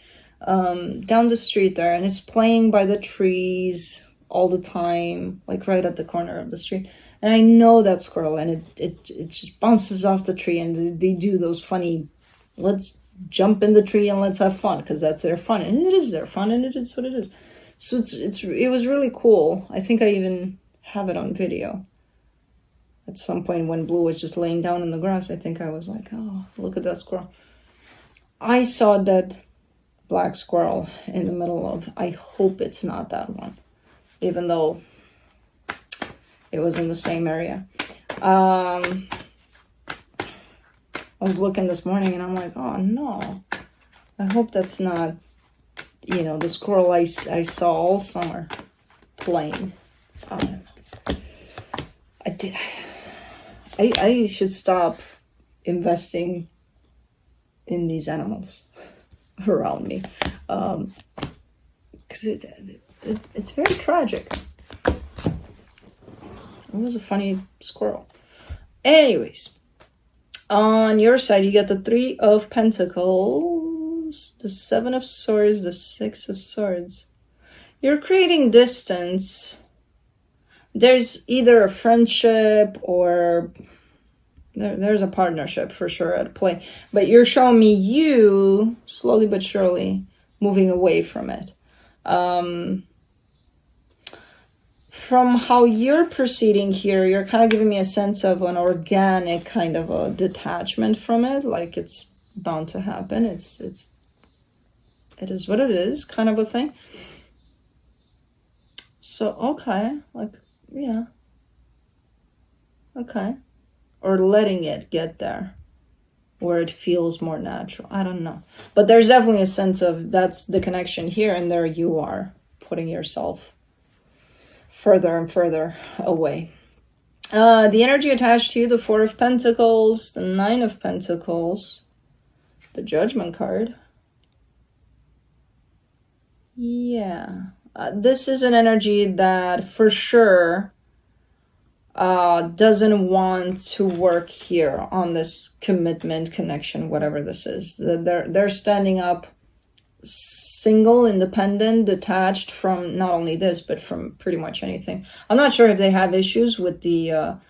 Down the street there, and it's playing by the trees all the time, like right at the corner of the street. And I know that squirrel, and it just bounces off the tree, and they do those funny, let's jump in the tree and let's have fun, because that's their fun, and it is their fun, and it is what it is. So it was really cool. I think I even have it on video. At some point when Blue was just laying down in the grass, I think I was like, oh, look at that squirrel. I saw that black squirrel in the middle of, I hope it's not that one, even though it was in the same area. I was looking this morning and I'm like, oh no, I hope that's not, you know, the squirrel I saw all summer playing. I should stop investing in these animals around me, because it's very tragic. It was a funny squirrel. Anyways, on your side, you get the 3 of Pentacles, the 7 of Swords, the 6 of Swords. You're creating distance. There's either a friendship or There's a partnership for sure at play. But you're showing me you, slowly but surely, moving away from it. From how you're proceeding here, you're kind of giving me a sense of an organic kind of a detachment from it. Like it's bound to happen. It is what it is, kind of a thing. So, okay. Like, yeah. Okay. Or letting it get there where it feels more natural. I don't know. But there's definitely a sense of that's the connection here, and there you are putting yourself further and further away. The energy attached to you, the Four of Pentacles, the Nine of Pentacles, the Judgment card. Yeah. This is an energy that for sure doesn't want to work here on this commitment, connection, whatever this is. They're standing up single, independent, detached from not only this, but from pretty much anything. I'm not sure if they have issues with the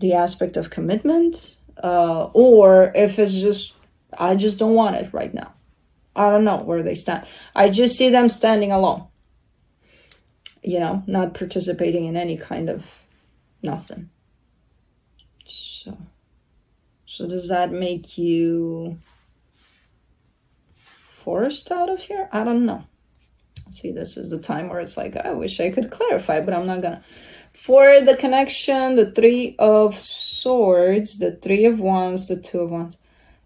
aspect of commitment, or if it's just, I just don't want it right now. I don't know where they stand. I just see them standing alone. You know, not participating in any kind of nothing. So does that make you forced out of here? I don't know. See, this is the time where it's like, I wish I could clarify, but I'm not gonna. For the connection, the Three of Swords, the Three of Wands, the Two of Wands.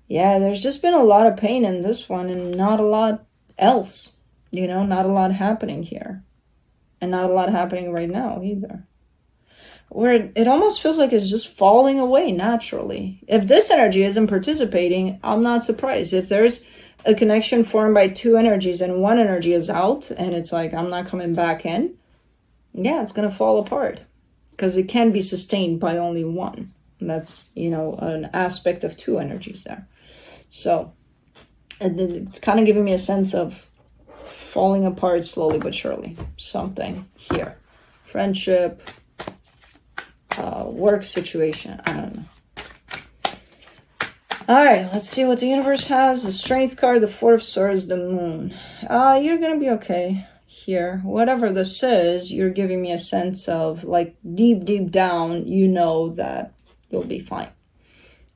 Yeah, there's just been a lot of pain in this one and not a lot else. You know, not a lot happening here. And not a lot happening right now either. Where it almost feels like it's just falling away naturally. If this energy isn't participating, I'm not surprised. If there's a connection formed by two energies and one energy is out and it's like, I'm not coming back in, yeah, it's going to fall apart. Because it can be sustained by only one. And that's, you know, an aspect of two energies there. So, and it's kind of giving me a sense of falling apart slowly but surely. Something here. Friendship, work situation. I don't know. All right, let's see what the universe has. The Strength card, the Four of Swords, the Moon. You're going to be okay here. Whatever this is, you're giving me a sense of, like, deep, deep down, you know that you'll be fine.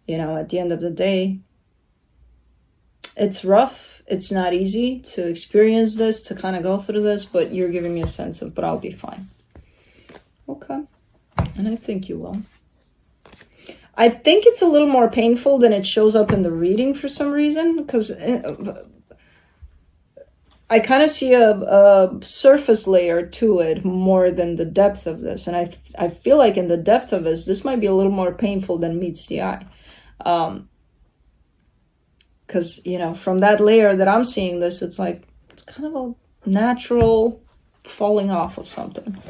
You know, at the end of the day, it's rough. It's not easy to experience this, to kind of go through this, but you're giving me a sense of, but I'll be fine. Okay. And I think you will. I think it's a little more painful than it shows up in the reading for some reason, because I kind of see a surface layer to it more than the depth of this. And I feel like in the depth of this might be a little more painful than meets the eye. Because, you know, from that layer that I'm seeing this, it's like, it's kind of a natural falling off of something.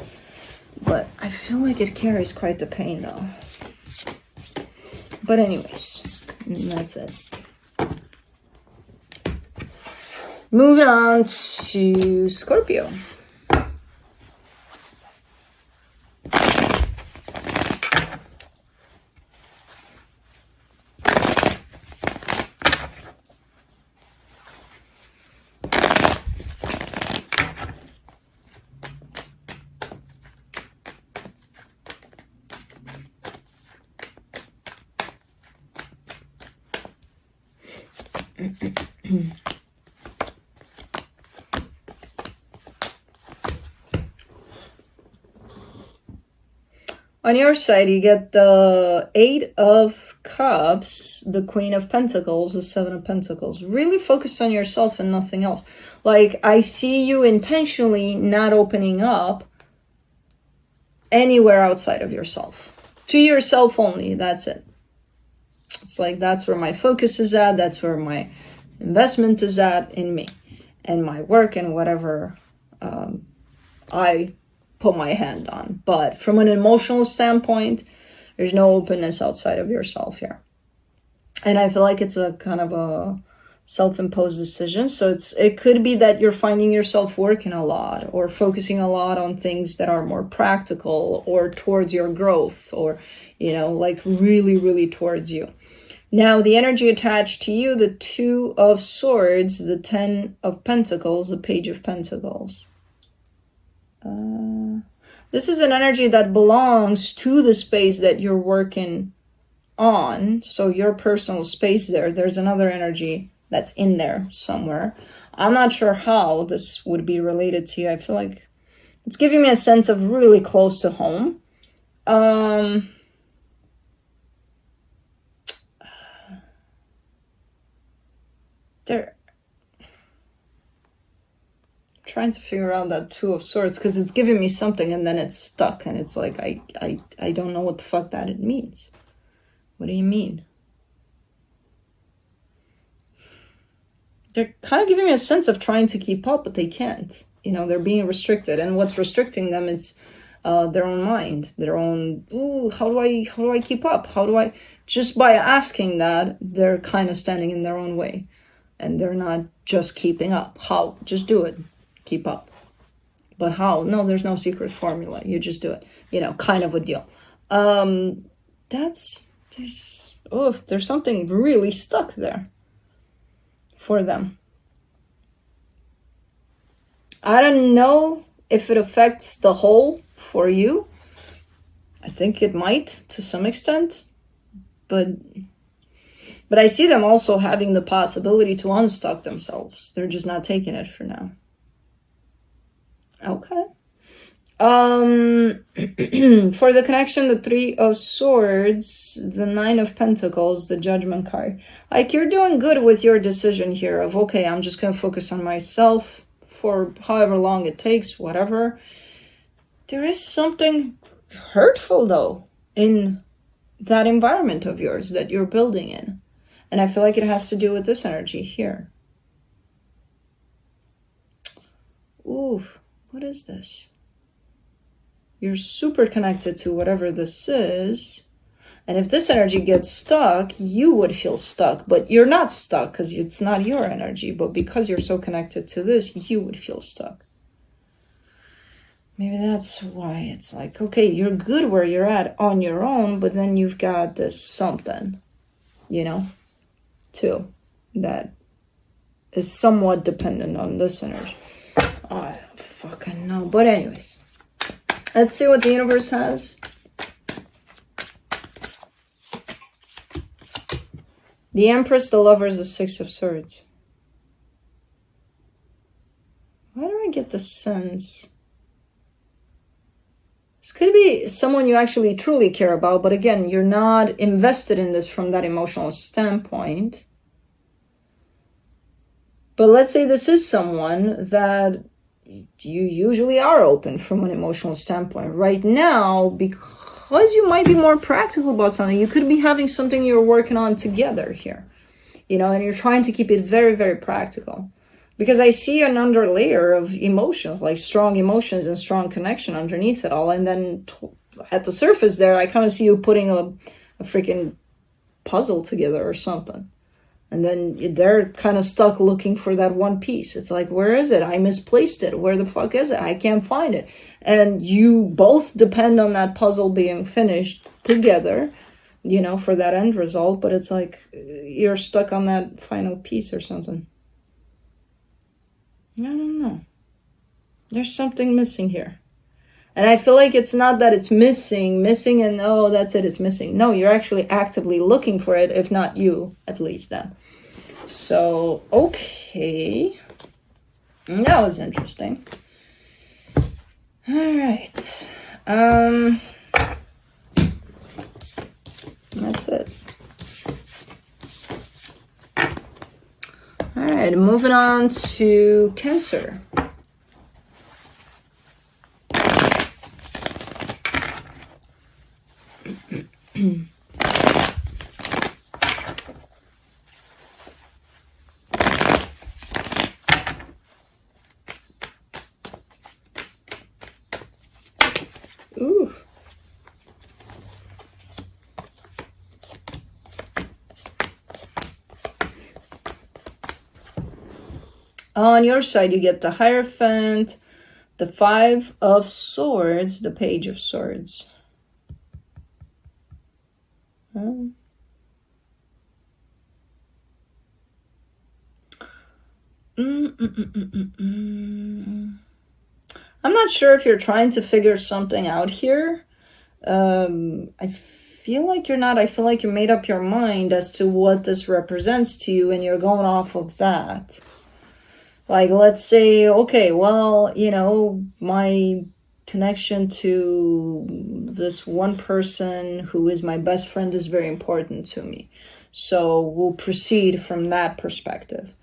But I feel like it carries quite the pain, though. But anyways, that's it. Moving on to Scorpio. On your side, you get the Eight of Cups, the Queen of Pentacles, the Seven of Pentacles. Really focused on yourself and nothing else. Like, I see you intentionally not opening up anywhere outside of yourself. To yourself only, that's it. It's like, that's where my focus is at. That's where my investment is at in me. And my work and whatever I put my hand on. But from an emotional standpoint, there's no openness outside of yourself here. And I feel like it's a kind of a self-imposed decisions. So it could be that you're finding yourself working a lot or focusing a lot on things that are more practical or towards your growth, or, you know, like really, really towards you. Now, the energy attached to you, the Two of Swords, the Ten of Pentacles, the Page of Pentacles. This is an energy that belongs to the space that you're working on. So your personal space there. There's another energy that's in there somewhere. I'm not sure how this would be related to you. I feel like it's giving me a sense of really close to home. There, trying to figure out that Two of Swords, because it's giving me something and then it's stuck, and it's like I don't know what the fuck that it means. What do you mean? They're kind of giving me a sense of trying to keep up, but they can't. You know, they're being restricted, and what's restricting them is their own mind, their own, ooh, how do I keep up? How do I, just by asking that, they're kind of standing in their own way, and they're not just keeping up. How? Just do it. Keep up. But how? No, there's no secret formula. You just do it. You know, kind of a deal. There's something really stuck there for them. I don't know if it affects the whole for you. I think it might to some extent, but I see them also having the possibility to unstuck themselves. They're just not taking it for now. Okay. For the connection, the Three of Swords, the Nine of Pentacles, the Judgment card. Like, you're doing good with your decision here of, okay, I'm just going to focus on myself for however long it takes, whatever. There is something hurtful, though, in that environment of yours that you're building in. And I feel like it has to do with this energy here. Oof, what is this? You're super connected to whatever this is. And if this energy gets stuck, you would feel stuck. But you're not stuck because it's not your energy. But because you're so connected to this, you would feel stuck. Maybe that's why it's like, okay, you're good where you're at on your own, but then you've got this something, you know, too, that is somewhat dependent on this energy. Oh, I don't fucking know. But anyways, let's see what the universe has. The Empress, the Lovers, the Six of Swords. Why do I get the sense? This could be someone you actually truly care about, but again, you're not invested in this from that emotional standpoint. But let's say this is someone that you usually are open from an emotional standpoint. Right now, because you might be more practical about something, you could be having something you're working on together here, you know, and you're trying to keep it very, very practical. Because I see an underlayer of emotions, like strong emotions and strong connection underneath it all. And then at the surface there, I kind of see you putting a freaking puzzle together or something. And then they're kind of stuck looking for that one piece. It's like, where is it? I misplaced it. Where the fuck is it? I can't find it. And you both depend on that puzzle being finished together, you know, for that end result. But it's like you're stuck on that final piece or something. I don't know. There's something missing here. And I feel like it's not that it's missing and, oh, that's it, it's missing. No, you're actually actively looking for it, if not you, at least then. So, okay. That was interesting. All right. That's it. All right, moving on to Cancer. Ooh. On your side, you get the Hierophant, the 5 of Swords, the Page of Swords. I'm not sure if you're trying to figure something out here. I feel like you're not. I feel like you made up your mind as to what this represents to you, and you're going off of that. Like, let's say, okay, well, you know, my connection to this one person who is my best friend is very important to me. So we'll proceed from that perspective.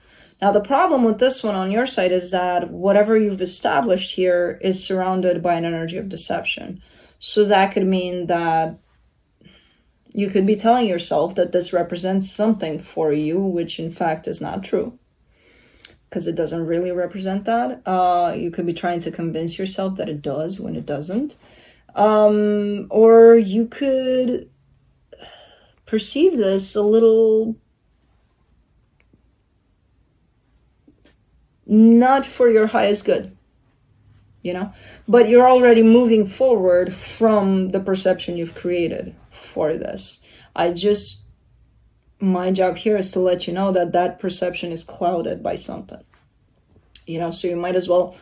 Now, the problem with this one on your side is that whatever you've established here is surrounded by an energy of deception. So that could mean that you could be telling yourself that this represents something for you, which in fact is not true, because it doesn't really represent that. You could be trying to convince yourself that it does when it doesn't. Or you could perceive this a little not for your highest good, you know, but you're already moving forward from the perception you've created for this. My job here is to let you know that that perception is clouded by something, you know, so you might as well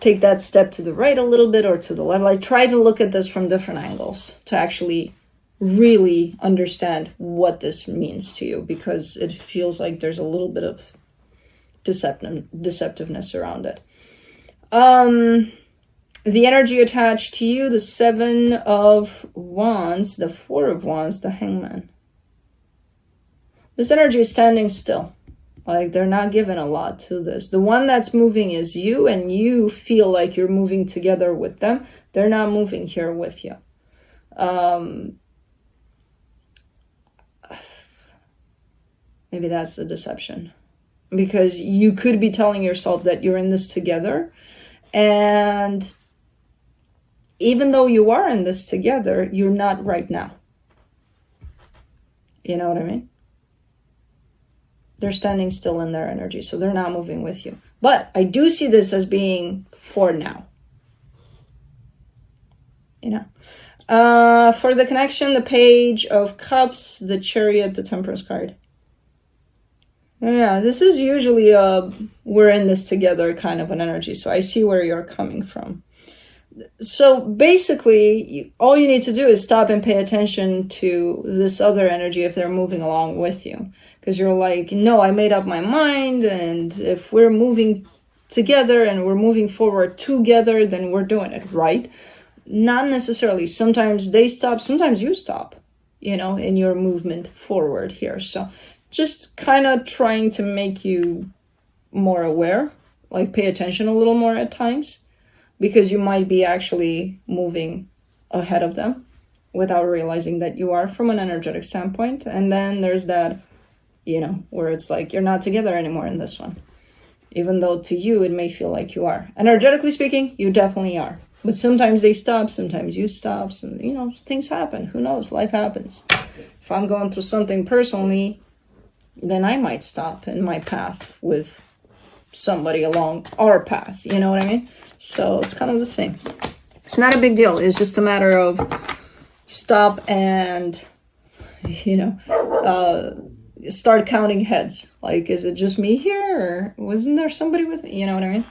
take that step to the right a little bit or to the left. I try to look at this from different angles to actually really understand what this means to you, because it feels like there's a little bit of deceptiveness around it. The energy attached to you, the 7 of Wands, the 4 of Wands, the Hangman. This energy is standing still. Like, they're not giving a lot to this. The one that's moving is you, and you feel like you're moving together with them. They're not moving here with you. Maybe that's the deception. Because you could be telling yourself that you're in this together, and even though you are in this together, you're not right now. You know what I mean? They're standing still in their energy, so they're not moving with you. But I do see this as being for now. You know? For the connection, the Page of Cups, the Chariot, the Temperance card. Yeah, this is usually we're in this together kind of an energy. So I see where you're coming from. So basically, all you need to do is stop and pay attention to this other energy if they're moving along with you. Because you're like, no, I made up my mind, and if we're moving together and we're moving forward together, then we're doing it, right? Not necessarily. Sometimes they stop, sometimes you stop, you know, in your movement forward here. So just kind of trying to make you more aware, like pay attention a little more at times, because you might be actually moving ahead of them without realizing that you are from an energetic standpoint. And then there's that, you know, where it's like you're not together anymore in this one, even though to you it may feel like you are. Energetically speaking, you definitely are. But sometimes they stop, sometimes you stop, and you know, things happen. Who knows? Life happens. If I'm going through something personally, then I might stop in my path with somebody along our path. You know what I mean? So it's kind of the same. It's not a big deal. It's just a matter of stop and, you know, start counting heads. Like, is it just me here, or wasn't there somebody with me? You know what I mean?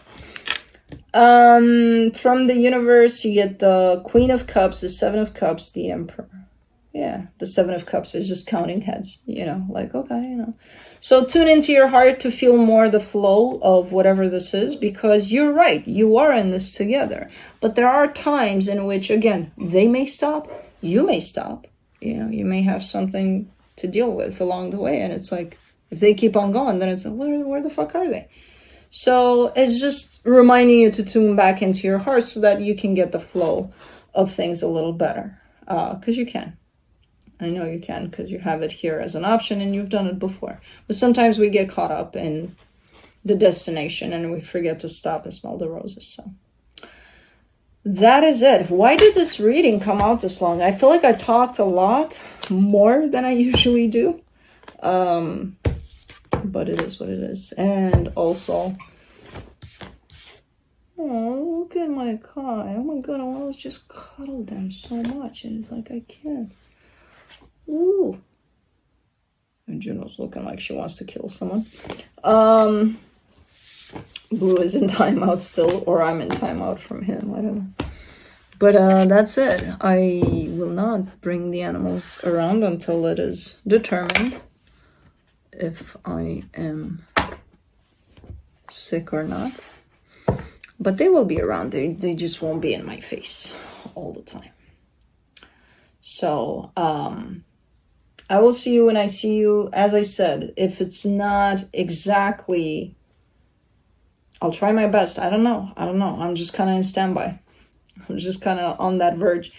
From the universe, you get the Queen of Cups, the 7 of Cups, the Emperor. Yeah, the 7 of Cups is just counting heads, you know, like, okay, you know. So tune into your heart to feel more the flow of whatever this is, because you're right, you are in this together. But there are times in which, again, they may stop, you may stop, you know, you may have something to deal with along the way. And it's like, if they keep on going, then it's like, where the fuck are they? So it's just reminding you to tune back into your heart so that you can get the flow of things a little better, because you can. I know you can, because you have it here as an option and you've done it before. But sometimes we get caught up in the destination and we forget to stop and smell the roses. So that is it. Why did this reading come out this long? I feel like I talked a lot more than I usually do. But it is what it is. And also, oh, look at my cat. Oh my god, I want to just cuddle them so much. And it's like, I can't. Ooh. And Juno's looking like she wants to kill someone. Blue is in timeout still, or I'm in timeout from him. I don't know. But that's it. I will not bring the animals around until it is determined if I am sick or not. But they will be around. They just won't be in my face all the time. So, I will see you when I see you. As I said, if it's not exactly, I'll try my best. I don't know. I'm just kind of in standby. I'm just kind of on that verge.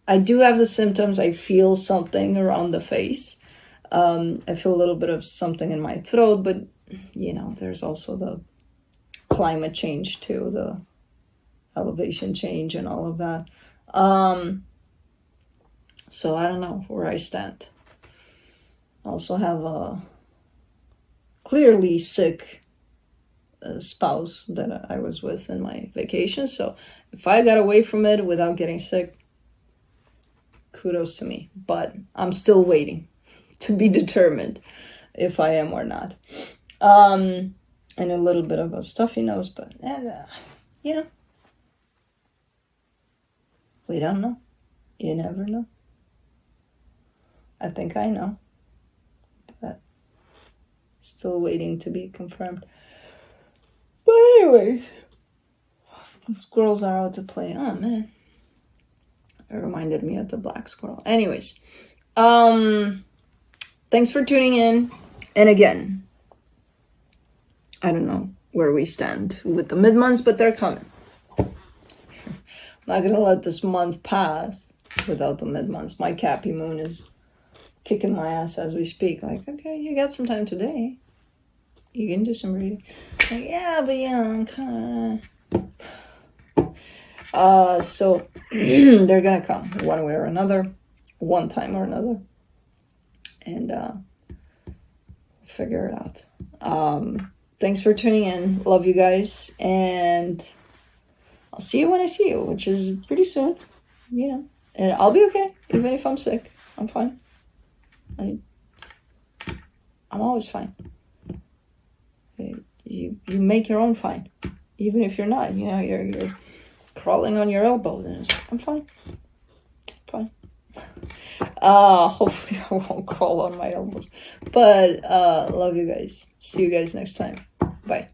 I do have the symptoms. I feel something around the face. I feel a little bit of something in my throat, but, you know, there's also the climate change too, the elevation change and all of that. So I don't know where I stand. I also have a clearly sick spouse that I was with in my vacation. So if I got away from it without getting sick, kudos to me. But I'm still waiting to be determined if I am or not. And a little bit of a stuffy nose, but you know, we don't know. You never know. I think I know, but still waiting to be confirmed. But anyways, the squirrels are out to play. Oh man, it reminded me of the black squirrel. Anyways, thanks for tuning in. And again, I don't know where we stand with the mid-months, but they're coming. I'm not gonna let this month pass without the mid-months. My Cappy moon is kicking my ass as we speak. Like, okay, you got some time today. You can do some reading. Like, yeah, but you know, I'm kind of... So, they're gonna come one way or another, one time or another. And, figure it out. Thanks for tuning in. Love you guys. And I'll see you when I see you, which is pretty soon. You know. And I'll be okay. Even if I'm sick. I'm fine. I'm always fine. You make your own fine. Even if you're not. You know, you're crawling on your elbow. And I'm fine. Fine. Hopefully I won't crawl on my elbows. But love you guys. See you guys next time. Bye.